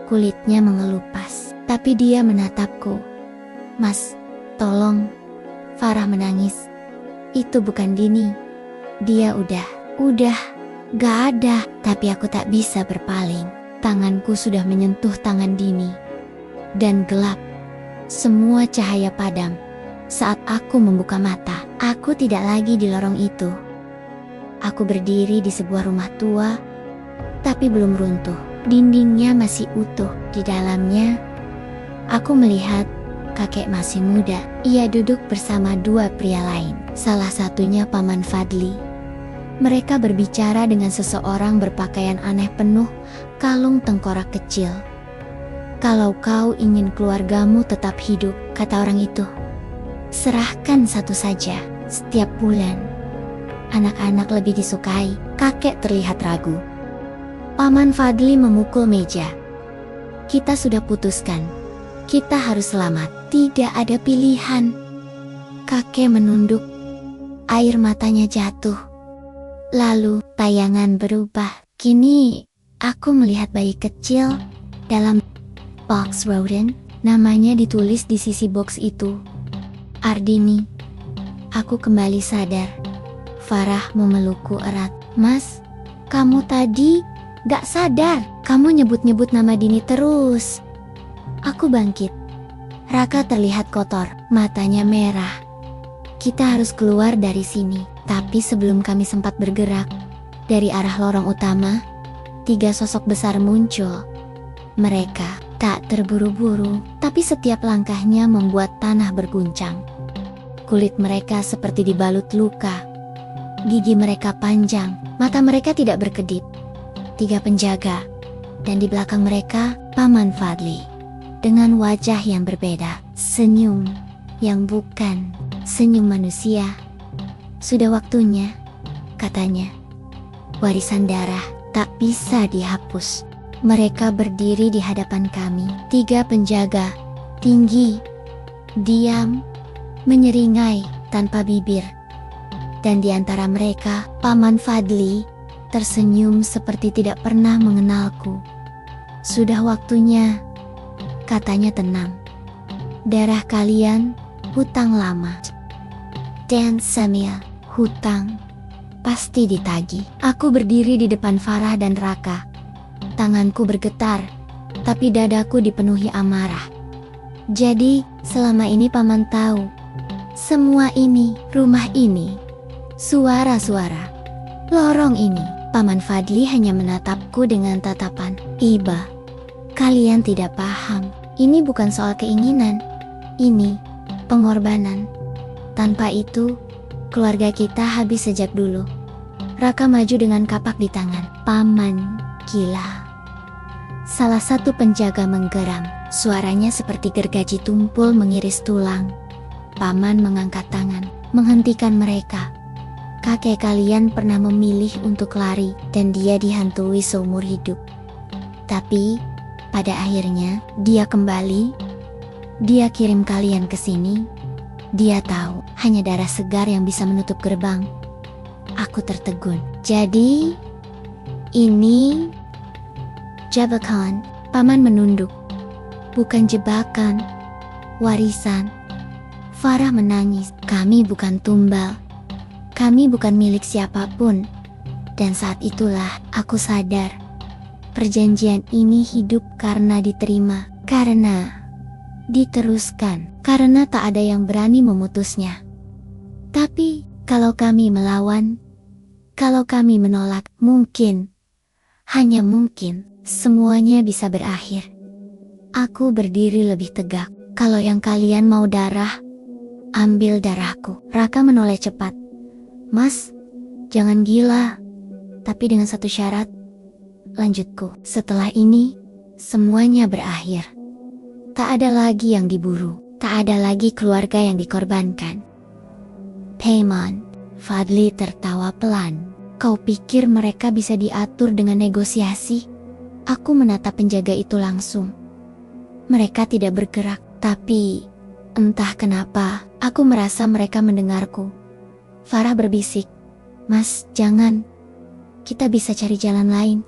kulitnya mengelupas. Tapi dia menatapku. Mas, tolong. Farah menangis. Itu bukan Dini. Dia udah, gak ada. Tapi aku tak bisa berpaling. Tanganku sudah menyentuh tangan Dini. Dan gelap. Semua cahaya padam. Saat aku membuka mata, aku tidak lagi di lorong itu. Aku berdiri di sebuah rumah tua, tapi belum runtuh. Dindingnya masih utuh. Di dalamnya, aku melihat kakek masih muda. Ia duduk bersama 2 pria lain. Salah satunya Paman Fadli. Mereka berbicara dengan seseorang berpakaian aneh penuh kalung tengkorak kecil. Kalau kau ingin keluargamu tetap hidup, kata orang itu, serahkan satu saja setiap bulan. Anak-anak lebih disukai. Kakek terlihat ragu. Paman Fadli memukul meja. Kita sudah putuskan. Kita harus selamat. Tidak ada pilihan. Kakek menunduk. Air matanya jatuh. Lalu tayangan berubah. Kini aku melihat bayi kecil dalam box rodent. Namanya ditulis di sisi box itu. Ardini. Aku kembali sadar. Farah memelukku erat. Mas, kamu tadi gak sadar. Kamu nyebut-nyebut nama Dini terus. Aku bangkit. Raka terlihat kotor, matanya merah. Kita harus keluar dari sini. Tapi sebelum kami sempat bergerak, dari arah lorong utama, 3 sosok besar muncul. Mereka tak terburu-buru, tapi setiap langkahnya membuat tanah berguncang. Kulit mereka seperti dibalut luka. Gigi mereka panjang, mata mereka tidak berkedip. 3 penjaga, dan di belakang mereka Paman Fadli. Dengan wajah yang berbeda, senyum yang bukan senyum manusia. Sudah waktunya, katanya. Warisan darah tak bisa dihapus. Mereka berdiri di hadapan kami. 3 penjaga, tinggi, diam, menyeringai tanpa bibir. Dan di antara mereka, Paman Fadli tersenyum seperti tidak pernah mengenalku. Sudah waktunya, katanya tenang. Darah kalian, hutang lama. Dan Samia, hutang, pasti ditagih. Aku berdiri di depan Farah dan Raka. Tanganku bergetar, tapi dadaku dipenuhi amarah. Jadi, selama ini Paman tahu, semua ini, rumah ini, suara-suara, lorong ini. Paman Fadli hanya menatapku dengan tatapan, "Iba, kalian tidak paham. Ini bukan soal keinginan. Ini pengorbanan. Tanpa itu, keluarga kita habis sejak dulu." Raka maju dengan kapak di tangan. "Paman, gila." Salah satu penjaga menggeram. Suaranya seperti gergaji tumpul mengiris tulang. Paman mengangkat tangan, menghentikan mereka. "Kakek kalian pernah memilih untuk lari dan dia dihantui seumur hidup. Tapi, pada akhirnya, dia kembali. Dia kirim kalian ke sini. Dia tahu, hanya darah segar yang bisa menutup gerbang." Aku tertegun. "Jadi, ini jebakan." Paman menunduk. "Bukan jebakan, warisan." Farah menangis. "Kami bukan tumbal. Kami bukan milik siapapun." Dan saat itulah aku sadar, perjanjian ini hidup karena diterima, karena diteruskan, karena tak ada yang berani memutusnya. Tapi, kalau kami melawan, kalau kami menolak, mungkin, hanya mungkin, semuanya bisa berakhir. Aku berdiri lebih tegak. "Kalau yang kalian mau darah, ambil darahku." Raka menoleh cepat. "Mas, jangan gila. Tapi dengan satu syarat," lanjutku. "Setelah ini, semuanya berakhir. Tak ada lagi yang diburu. Tak ada lagi keluarga yang dikorbankan." "Paman," Fadli tertawa pelan. "Kau pikir mereka bisa diatur dengan negosiasi?" Aku menatap penjaga itu langsung. Mereka tidak bergerak, tapi entah kenapa, aku merasa mereka mendengarku. Farah berbisik, "Mas, jangan. Kita bisa cari jalan lain."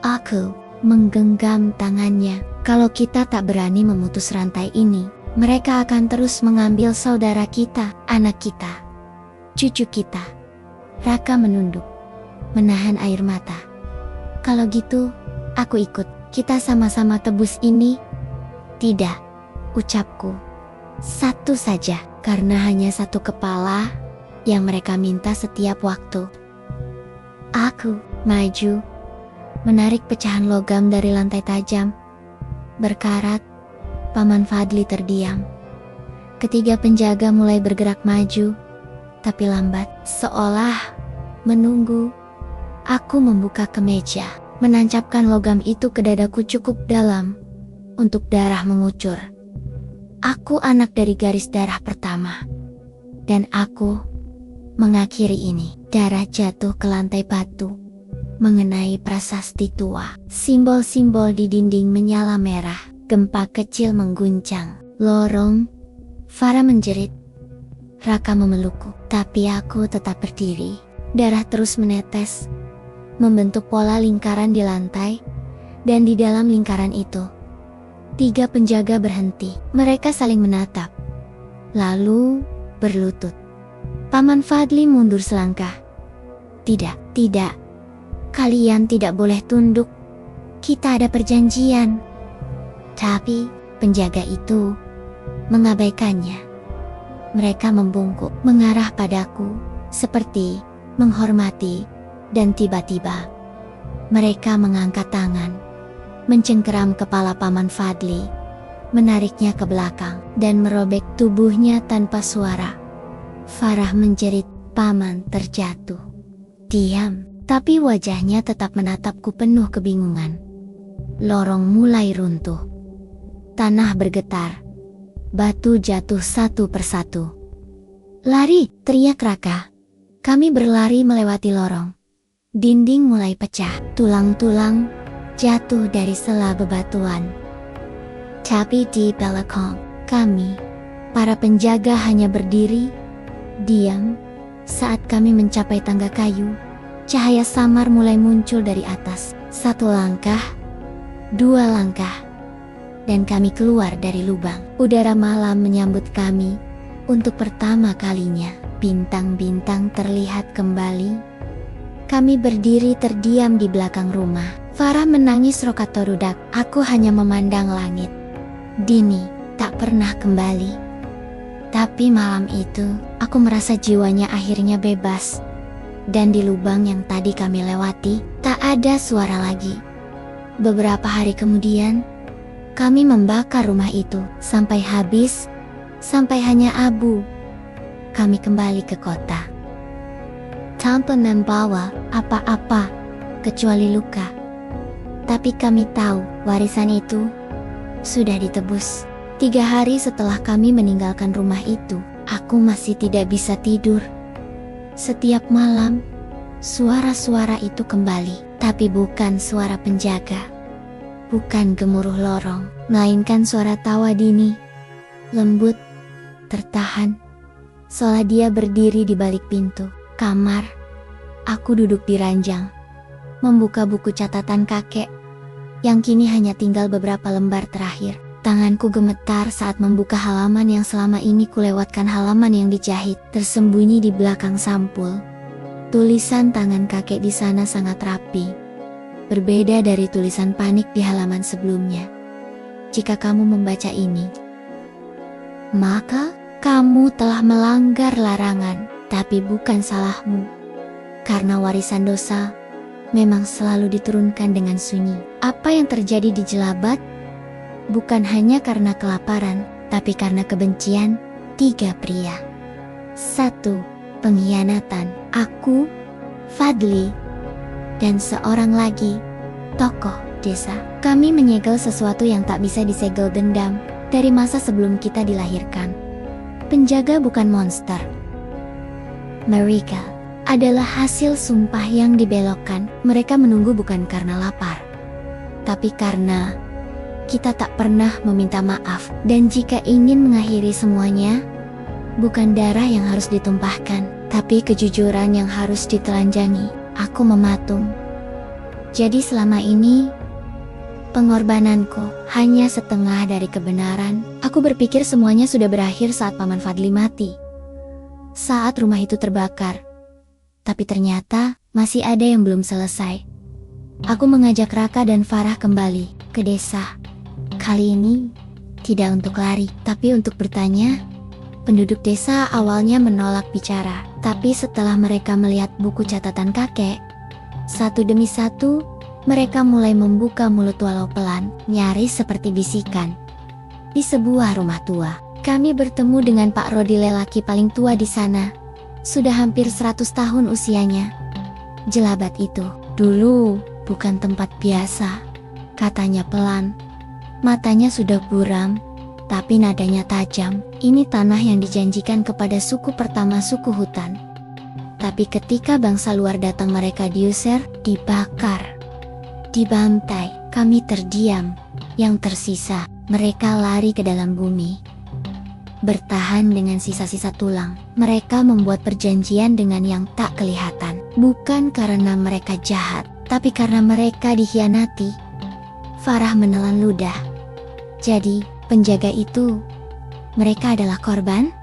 Aku menggenggam tangannya. "Kalau kita tak berani memutus rantai ini, mereka akan terus mengambil saudara kita, anak kita, cucu kita." Raka menunduk, menahan air mata. "Kalau gitu, aku ikut. Kita sama-sama tebus ini." "Tidak," ucapku. "Satu saja, karena hanya satu kepala yang mereka minta setiap waktu." Aku maju, menarik pecahan logam dari lantai tajam. Berkarat, Paman Fadli terdiam. Ketiga penjaga mulai bergerak maju, tapi lambat, seolah menunggu. Aku membuka kemeja, menancapkan logam itu ke dadaku cukup dalam untuk darah mengucur. Aku anak dari garis darah pertama, dan aku mengakhiri ini. Darah jatuh ke lantai batu, mengenai prasasti tua. Simbol-simbol di dinding menyala merah. Gempa kecil mengguncang lorong. Farah menjerit. Raka memelukku, tapi aku tetap berdiri. Darah terus menetes, membentuk pola lingkaran di lantai, dan di dalam lingkaran itu, 3 penjaga berhenti. Mereka saling menatap, lalu berlutut. Paman Fadli mundur selangkah. "Tidak, tidak. Kalian tidak boleh tunduk. Kita ada perjanjian." Tapi penjaga itu mengabaikannya. Mereka membungkuk, mengarah padaku, seperti menghormati, dan tiba-tiba mereka mengangkat tangan, mencengkeram kepala Paman Fadli, menariknya ke belakang, dan merobek tubuhnya tanpa suara. Farah menjerit, Paman terjatuh. Diam, tapi wajahnya tetap menatapku penuh kebingungan. Lorong mulai runtuh. Tanah bergetar. Batu jatuh satu persatu. "Lari!" teriak Raka. Kami berlari melewati lorong. Dinding mulai pecah, tulang-tulang jatuh dari sela bebatuan. Tapi di balkon, kami, para penjaga hanya berdiri, diam. Saat kami mencapai tangga kayu, cahaya samar mulai muncul dari atas. 1 langkah, 2 langkah, dan kami keluar dari lubang. Udara malam menyambut kami. Untuk pertama kalinya, bintang-bintang terlihat kembali. Kami berdiri terdiam di belakang rumah. Farah menangis rokatorudak. Aku hanya memandang langit. Dini tak pernah kembali. Tapi malam itu, aku merasa jiwanya akhirnya bebas. Dan di lubang yang tadi kami lewati, tak ada suara lagi. Beberapa hari kemudian, kami membakar rumah itu sampai habis, sampai hanya abu. Kami kembali ke kota tanpa membawa apa-apa kecuali luka. Tapi kami tahu warisan itu sudah ditebus. 3 hari setelah kami meninggalkan rumah itu, aku masih tidak bisa tidur. Setiap malam, suara-suara itu kembali, tapi bukan suara penjaga, bukan gemuruh lorong, melainkan suara tawa Dini, lembut, tertahan, seolah dia berdiri di balik pintu kamar. Aku duduk di ranjang, membuka buku catatan kakek, yang kini hanya tinggal beberapa lembar terakhir. Tanganku gemetar saat membuka halaman yang selama ini kulewatkan, halaman yang dijahit, tersembunyi di belakang sampul. Tulisan tangan kakek di sana sangat rapi, berbeda dari tulisan panik di halaman sebelumnya. Jika kamu membaca ini, maka kamu telah melanggar larangan, tapi bukan salahmu. Karena warisan dosa memang selalu diturunkan dengan sunyi. Apa yang terjadi di Jelabat bukan hanya karena kelaparan, tapi karena kebencian 3 pria. 1. Pengkhianatan. Aku, Fadli, dan seorang lagi, tokoh desa. Kami menyegel sesuatu yang tak bisa disegel dendam dari masa sebelum kita dilahirkan. Penjaga bukan monster. Mereka adalah hasil sumpah yang dibelokkan. Mereka menunggu bukan karena lapar, tapi karena kita tak pernah meminta maaf. Dan jika ingin mengakhiri semuanya, bukan darah yang harus ditumpahkan, tapi kejujuran yang harus ditelanjangi. Aku mematung. Jadi selama ini, pengorbananku hanya setengah dari kebenaran. Aku berpikir semuanya sudah berakhir saat Paman Fadli mati, saat rumah itu terbakar. Tapi ternyata masih ada yang belum selesai. Aku mengajak Raka dan Farah kembali ke desa. Kali ini, tidak untuk lari, tapi untuk bertanya. Penduduk desa awalnya menolak bicara, tapi setelah mereka melihat buku catatan kakek, satu demi satu, mereka mulai membuka mulut walau pelan, nyaris seperti bisikan. Di sebuah rumah tua, kami bertemu dengan Pak Rodi, lelaki paling tua di sana. Sudah hampir 100 tahun usianya. Jelabat itu, dulu, bukan tempat biasa, katanya pelan. Matanya sudah buram, tapi nadanya tajam. Ini tanah yang dijanjikan kepada suku pertama, suku hutan. Tapi ketika bangsa luar datang, mereka diusir, dibakar, dibantai. Kami terdiam. Yang tersisa, mereka lari ke dalam bumi, bertahan dengan sisa-sisa tulang. Mereka membuat perjanjian dengan yang tak kelihatan. Bukan karena mereka jahat, tapi karena mereka dikhianati. Farah menelan ludah. Jadi, penjaga itu, mereka adalah korban?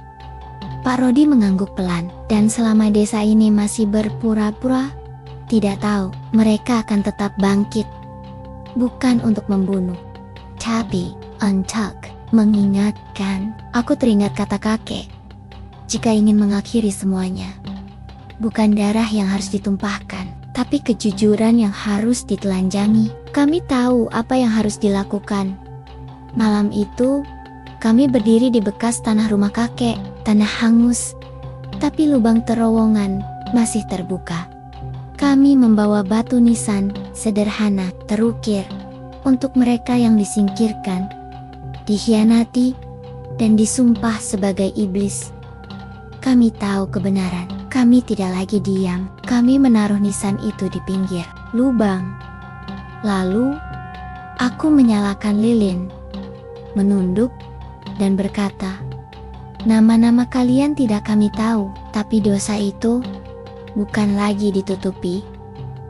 Pak Rodi mengangguk pelan, dan selama desa ini masih berpura-pura tidak tahu, mereka akan tetap bangkit. Bukan untuk membunuh, tapi untuk mengingatkan. Aku teringat kata kakek, jika ingin mengakhiri semuanya, bukan darah yang harus ditumpahkan, tapi kejujuran yang harus ditelanjangi. Kami tahu apa yang harus dilakukan. Malam itu, kami berdiri di bekas tanah rumah kakek, tanah hangus, tapi lubang terowongan masih terbuka. Kami membawa batu nisan sederhana terukir untuk mereka yang disingkirkan, dikhianati, dan disumpah sebagai iblis. Kami tahu kebenaran. Kami tidak lagi diam. Kami menaruh nisan itu di pinggir lubang. Lalu, aku menyalakan lilin, menunduk, dan berkata, "Nama-nama kalian tidak kami tahu, tapi dosa itu bukan lagi ditutupi.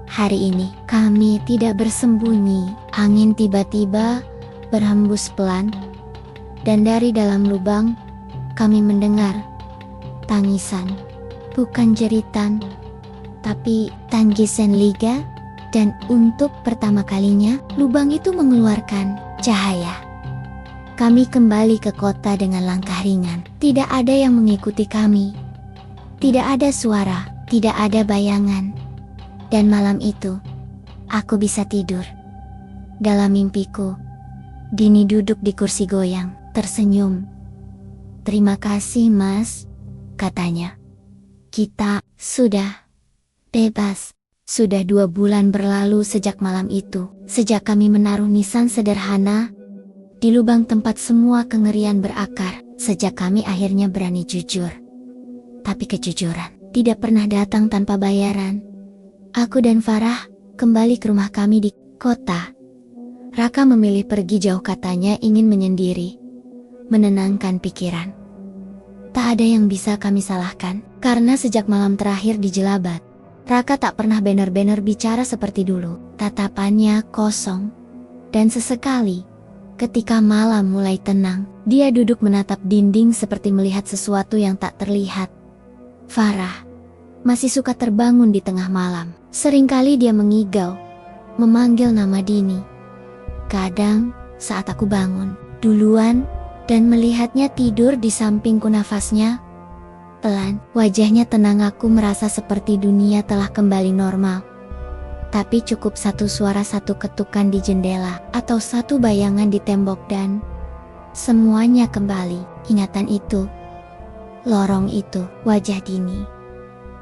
Hari ini kami tidak bersembunyi." Angin tiba-tiba berhembus pelan, dan dari dalam lubang kami mendengar tangisan. Bukan jeritan, tapi tangisan liga, dan untuk pertama kalinya lubang itu mengeluarkan cahaya. Kami kembali ke kota dengan langkah ringan. Tidak ada yang mengikuti kami. Tidak ada suara, tidak ada bayangan. Dan malam itu, aku bisa tidur. Dalam mimpiku, Dini duduk di kursi goyang, tersenyum. "Terima kasih, Mas," katanya. "Kita sudah bebas." Sudah 2 bulan berlalu sejak malam itu, sejak kami menaruh nisan sederhana di lubang tempat semua kengerian berakar, sejak kami akhirnya berani jujur. Tapi kejujuran tidak pernah datang tanpa bayaran. Aku dan Farah kembali ke rumah kami di kota. Raka memilih pergi jauh, katanya ingin menyendiri, menenangkan pikiran. Tak ada yang bisa kami salahkan, karena sejak malam terakhir di Jelabat, Raka tak pernah benar-benar bicara seperti dulu. Tatapannya kosong. Dan sesekali, ketika malam mulai tenang, dia duduk menatap dinding seperti melihat sesuatu yang tak terlihat. Farah masih suka terbangun di tengah malam. Seringkali dia mengigau, memanggil nama Dini. Kadang, saat aku bangun duluan dan melihatnya tidur di sampingku, nafasnya pelan, wajahnya tenang, aku merasa seperti dunia telah kembali normal. Tapi cukup satu suara, satu ketukan di jendela, atau satu bayangan di tembok dan semuanya kembali. Ingatan itu, lorong itu, wajah Dini.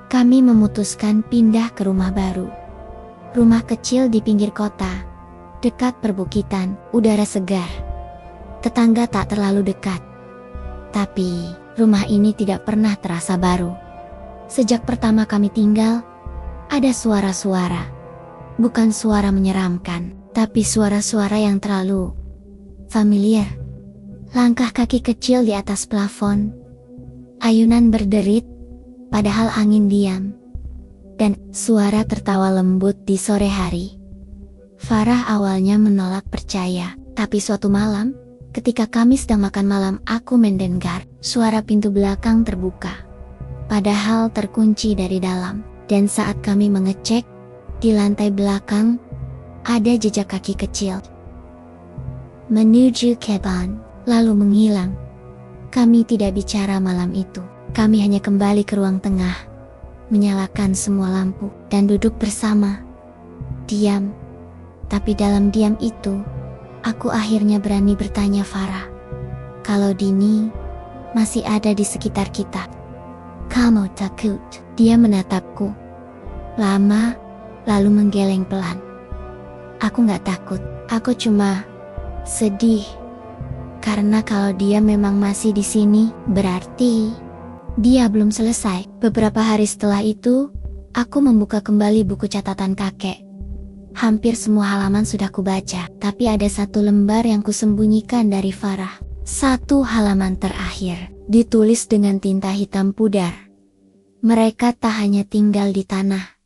Kami memutuskan pindah ke rumah baru. Rumah kecil di pinggir kota, dekat perbukitan, udara segar. Tetangga tak terlalu dekat. Tapi rumah ini tidak pernah terasa baru. Sejak pertama kami tinggal, ada suara-suara. Bukan suara menyeramkan, tapi suara-suara yang terlalu familiar. Langkah kaki kecil di atas plafon, ayunan berderit, padahal angin diam, dan suara tertawa lembut di sore hari. Farah awalnya menolak percaya, tapi suatu malam, ketika kami sedang makan malam, aku mendengar suara pintu belakang terbuka, padahal terkunci dari dalam. Dan saat kami mengecek, di lantai belakang ada jejak kaki kecil menuju keban, lalu menghilang. Kami tidak bicara malam itu. Kami hanya kembali ke ruang tengah, menyalakan semua lampu, dan duduk bersama. Diam. Tapi dalam diam itu, aku akhirnya berani bertanya Farah, kalau Dini masih ada di sekitar kita. "Kamu takut?" Dia menatapku lama, lalu menggeleng pelan. "Aku gak takut, aku cuma sedih. Karena kalau dia memang masih di sini, berarti dia belum selesai." Beberapa hari setelah itu, aku membuka kembali buku catatan kakek. Hampir semua halaman sudah kubaca, tapi ada satu lembar yang kusembunyikan dari Farah. Satu halaman terakhir, ditulis dengan tinta hitam pudar. Mereka tak hanya tinggal di tanah.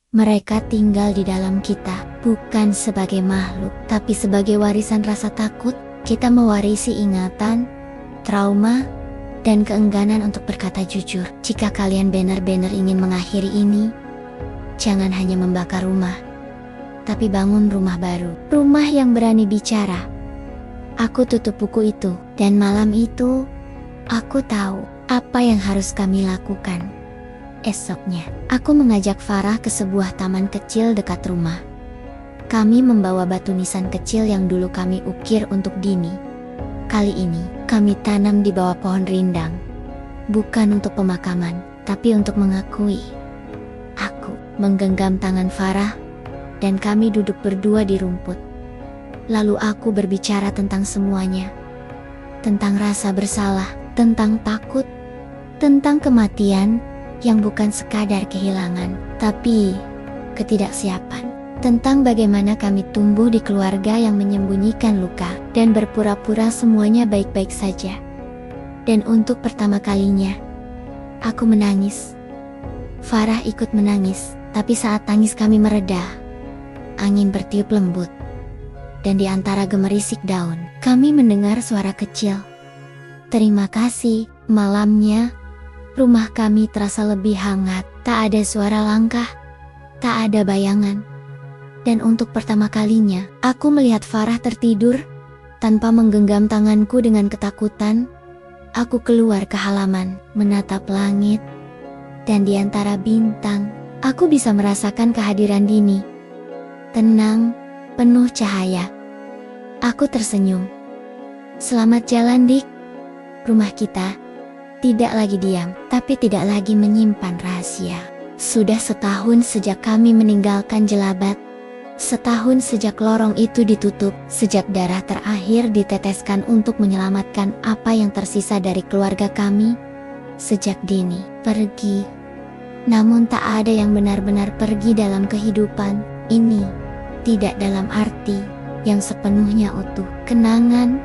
Mereka tinggal di dalam kita, bukan sebagai makhluk, tapi sebagai warisan rasa takut. Kita mewarisi ingatan, trauma, dan keengganan untuk berkata jujur. Jika kalian benar-benar ingin mengakhiri ini, jangan hanya membakar rumah, tapi bangun rumah baru. Rumah yang berani bicara. Aku tutup buku itu, dan malam itu, aku tahu apa yang harus kami lakukan. Esoknya, aku mengajak Farah ke sebuah taman kecil dekat rumah. Kami membawa batu nisan kecil yang dulu kami ukir untuk Dini. Kali ini, kami tanam di bawah pohon rindang. Bukan untuk pemakaman, tapi untuk mengakui. Aku menggenggam tangan Farah, dan kami duduk berdua di rumput. Lalu aku berbicara tentang semuanya. Tentang rasa bersalah, tentang takut, tentang kematian, yang bukan sekadar kehilangan, tapi ketidaksiapan. Tentang bagaimana kami tumbuh di keluarga yang menyembunyikan luka dan berpura-pura semuanya baik-baik saja. Dan untuk pertama kalinya, aku menangis. Farah ikut menangis, tapi saat tangis kami mereda, angin bertiup lembut. Dan di antara gemerisik daun, kami mendengar suara kecil. Terima kasih, malamnya, rumah kami terasa lebih hangat. Tak ada suara langkah, tak ada bayangan. Dan untuk pertama kalinya, aku melihat Farah tertidur. Tanpa menggenggam tanganku dengan ketakutan, aku keluar ke halaman, menatap langit. Dan di antara bintang, aku bisa merasakan kehadiran Dini. Tenang, penuh cahaya. Aku tersenyum. Selamat jalan, Dik. Rumah kita tidak lagi diam, tapi tidak lagi menyimpan rahasia. Sudah setahun sejak kami meninggalkan Jelabat. Setahun sejak lorong itu ditutup, sejak darah terakhir diteteskan untuk menyelamatkan apa yang tersisa dari keluarga kami. Sejak Dini pergi. Namun tak ada yang benar-benar pergi dalam kehidupan ini. Tidak dalam arti yang sepenuhnya utuh. Kenangan,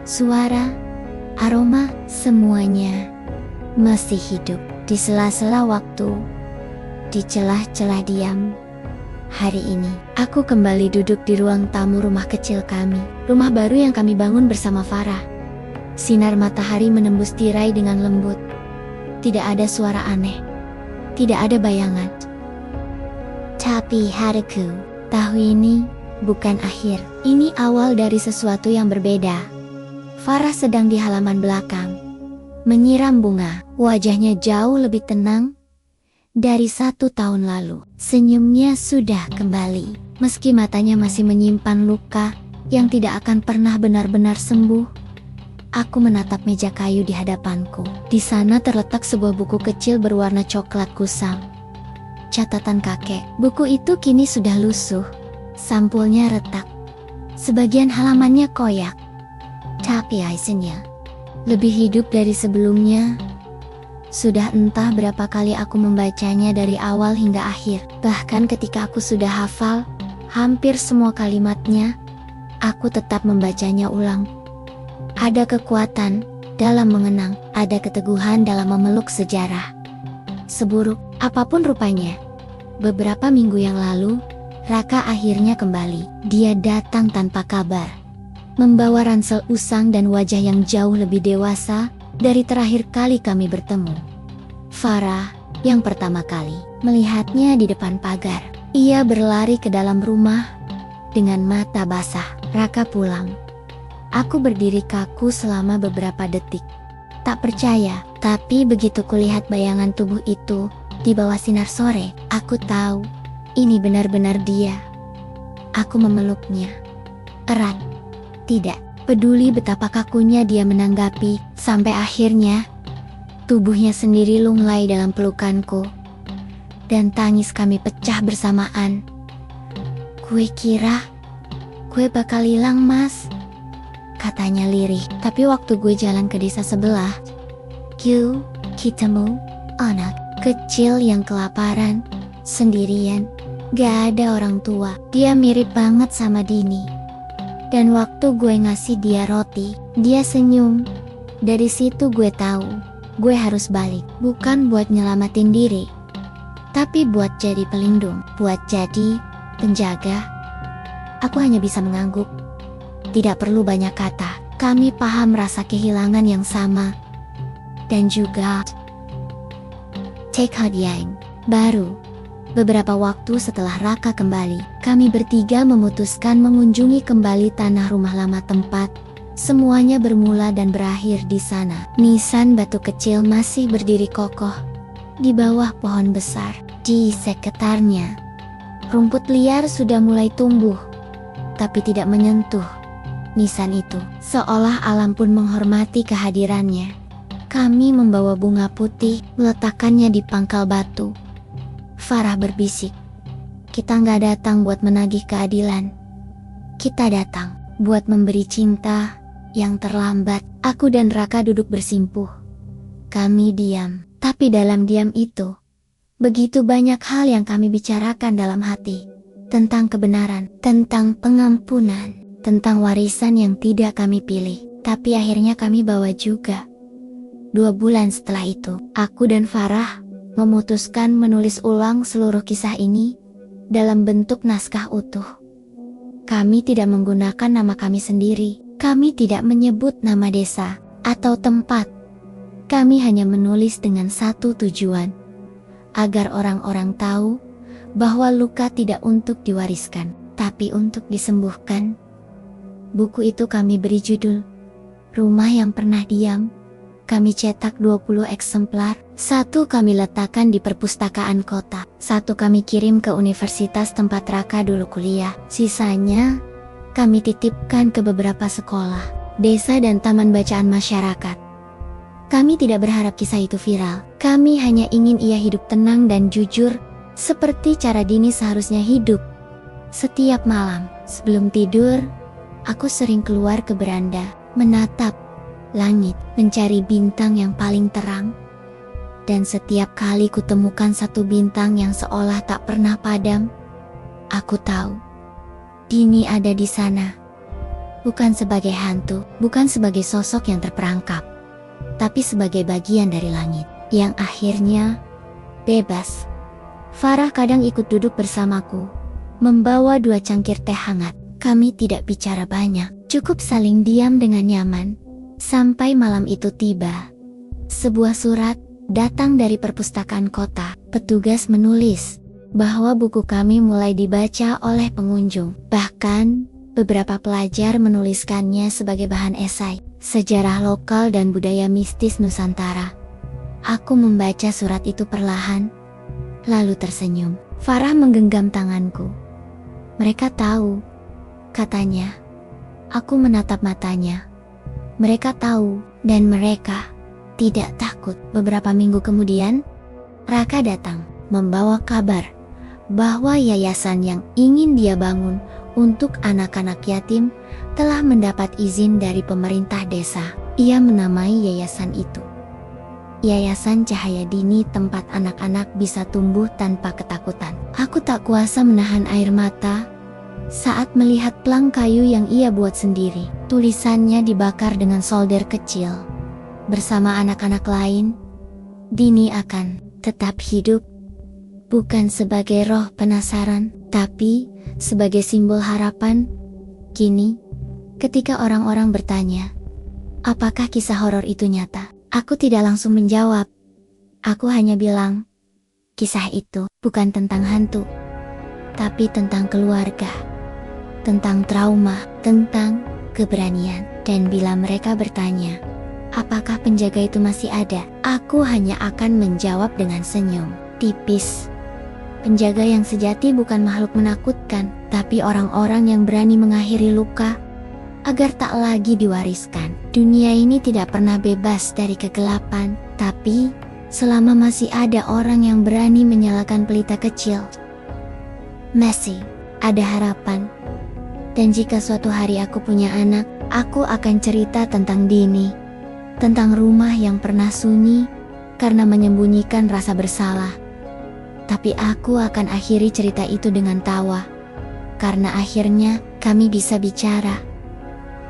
suara, aroma, semuanya masih hidup di sela-sela waktu, di celah-celah diam. Hari ini, aku kembali duduk di ruang tamu rumah kecil kami, rumah baru yang kami bangun bersama Farah. Sinar matahari menembus tirai dengan lembut. Tidak ada suara aneh, tidak ada bayangan. Tapi hariku, tahu ini bukan akhir. Ini awal dari sesuatu yang berbeda. Farah sedang di halaman belakang, menyiram bunga. Wajahnya jauh lebih tenang dari 1 tahun lalu. Senyumnya sudah kembali, meski matanya masih menyimpan luka yang tidak akan pernah benar-benar sembuh. Aku menatap meja kayu di hadapanku. Di sana terletak sebuah buku kecil berwarna coklat kusam. Catatan kakek. Buku itu kini sudah lusuh. Sampulnya retak. Sebagian halamannya koyak. Tapi isinya lebih hidup dari sebelumnya. Sudah entah berapa kali aku membacanya dari awal hingga akhir. Bahkan ketika aku sudah hafal hampir semua kalimatnya, aku tetap membacanya ulang. Ada kekuatan dalam mengenang, ada keteguhan dalam memeluk sejarah. Seburuk apapun rupanya, beberapa minggu yang lalu, Raka akhirnya kembali. Dia datang tanpa kabar, membawa ransel usang dan wajah yang jauh lebih dewasa dari terakhir kali kami bertemu. Farah, yang pertama kali melihatnya di depan pagar. Ia berlari ke dalam rumah dengan mata basah. Raka pulang. Aku berdiri kaku selama beberapa detik. Tak percaya, tapi begitu kulihat bayangan tubuh itu di bawah sinar sore, aku tahu ini benar-benar dia. Aku memeluknya erat. Tidak peduli betapa kakunya dia menanggapi, sampai akhirnya tubuhnya sendiri lunglai dalam pelukanku, dan tangis kami pecah bersamaan. Gue kira gue bakal hilang, Mas, katanya lirih. Tapi waktu gue jalan ke desa sebelah, gue ketemu anak kecil yang kelaparan, sendirian, gak ada orang tua. Dia mirip banget sama Dini. Dan waktu gue ngasih dia roti, dia senyum. Dari situ gue tahu, gue harus balik. Bukan buat nyelamatin diri, tapi buat jadi pelindung, buat jadi penjaga. Aku hanya bisa mengangguk. Tidak perlu banyak kata. Kami paham rasa kehilangan yang sama. Dan juga take out yang baru. Beberapa waktu setelah Raka kembali, kami bertiga memutuskan mengunjungi kembali tanah rumah lama tempat semuanya bermula dan berakhir di sana. Nisan batu kecil masih berdiri kokoh di bawah pohon besar. Di sekitarnya, rumput liar sudah mulai tumbuh, tapi tidak menyentuh nisan itu. Seolah alam pun menghormati kehadirannya. Kami membawa bunga putih, meletakkannya di pangkal batu. Farah berbisik, kita nggak datang buat menagih keadilan. Kita datang buat memberi cinta yang terlambat. Aku dan Raka duduk bersimpuh. Kami diam, Tapi dalam diam itu, begitu banyak hal yang kami bicarakan dalam hati. Tentang kebenaran, tentang pengampunan, tentang warisan yang tidak kami pilih. Tapi akhirnya kami bawa juga. 2 bulan setelah itu, aku dan Farah memutuskan menulis ulang seluruh kisah ini dalam bentuk naskah utuh. Kami tidak menggunakan nama kami sendiri. Kami tidak menyebut nama desa atau tempat. Kami hanya menulis dengan satu tujuan, agar orang-orang tahu bahwa luka tidak untuk diwariskan, tapi untuk disembuhkan. Buku itu kami beri judul Rumah yang Pernah Diam. Kami cetak 20 eksemplar. 1 kami letakkan di perpustakaan kota. 1 kami kirim ke universitas tempat Raka dulu kuliah. Sisanya kami titipkan ke beberapa sekolah, desa dan taman bacaan masyarakat. Kami tidak berharap kisah itu viral. Kami hanya ingin ia hidup tenang dan jujur, seperti cara Dini seharusnya hidup. Setiap malam, sebelum tidur, aku sering keluar ke beranda, menatap langit, mencari bintang yang paling terang. Dan setiap kali kutemukan satu bintang yang seolah tak pernah padam, aku tahu Dini ada di sana. Bukan sebagai hantu, bukan sebagai sosok yang terperangkap, tapi sebagai bagian dari langit yang akhirnya bebas. Farah kadang ikut duduk bersamaku, membawa 2 cangkir teh hangat. Kami tidak bicara banyak, cukup saling diam dengan nyaman. Sampai malam itu tiba. Sebuah surat datang dari perpustakaan kota. Petugas menulis bahwa buku kami mulai dibaca oleh pengunjung. Bahkan, beberapa pelajar menuliskannya sebagai bahan esai, sejarah lokal dan budaya mistis Nusantara. Aku membaca surat itu perlahan, lalu tersenyum. Farah menggenggam tanganku. Mereka tahu, katanya. Aku menatap matanya. Mereka tahu, dan mereka tidak takut. Beberapa minggu kemudian, Raka datang, membawa kabar bahwa yayasan yang ingin dia bangun untuk anak-anak yatim telah mendapat izin dari pemerintah desa. Ia menamai yayasan itu Yayasan Cahaya Dini, tempat anak-anak bisa tumbuh tanpa ketakutan. Aku tak kuasa menahan air mata saat melihat plang kayu yang ia buat sendiri. Tulisannya dibakar dengan solder kecil. Bersama anak-anak lain, Dini akan tetap hidup, bukan sebagai roh penasaran, tapi sebagai simbol harapan. Kini, ketika orang-orang bertanya, apakah kisah horor itu nyata? Aku tidak langsung menjawab. Aku hanya bilang, kisah itu bukan tentang hantu, tapi tentang keluarga, tentang trauma, tentang keberanian. Dan bila mereka bertanya, apakah penjaga itu masih ada? Aku hanya akan menjawab dengan senyum tipis. Penjaga yang sejati bukan makhluk menakutkan, tapi orang-orang yang berani mengakhiri luka agar tak lagi diwariskan. Dunia ini tidak pernah bebas dari kegelapan, tapi selama masih ada orang yang berani menyalakan pelita kecil, masih ada harapan. Dan jika suatu hari aku punya anak, aku akan cerita tentang Dini, tentang rumah yang pernah sunyi karena menyembunyikan rasa bersalah. Tapi aku akan akhiri cerita itu dengan tawa, karena akhirnya kami bisa bicara.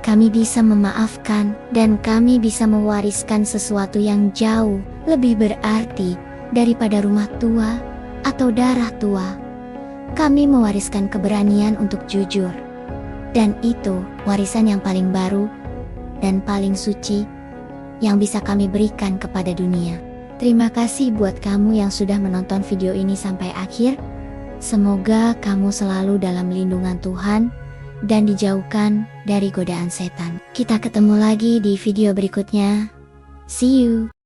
Kami bisa memaafkan, dan kami bisa mewariskan sesuatu yang jauh lebih berarti daripada rumah tua atau darah tua. Kami mewariskan keberanian untuk jujur. Dan itu warisan yang paling baru dan paling suci yang bisa kami berikan kepada dunia. Terima kasih buat kamu yang sudah menonton video ini sampai akhir. Semoga kamu selalu dalam lindungan Tuhan dan dijauhkan dari godaan setan. Kita ketemu lagi di video berikutnya. See you!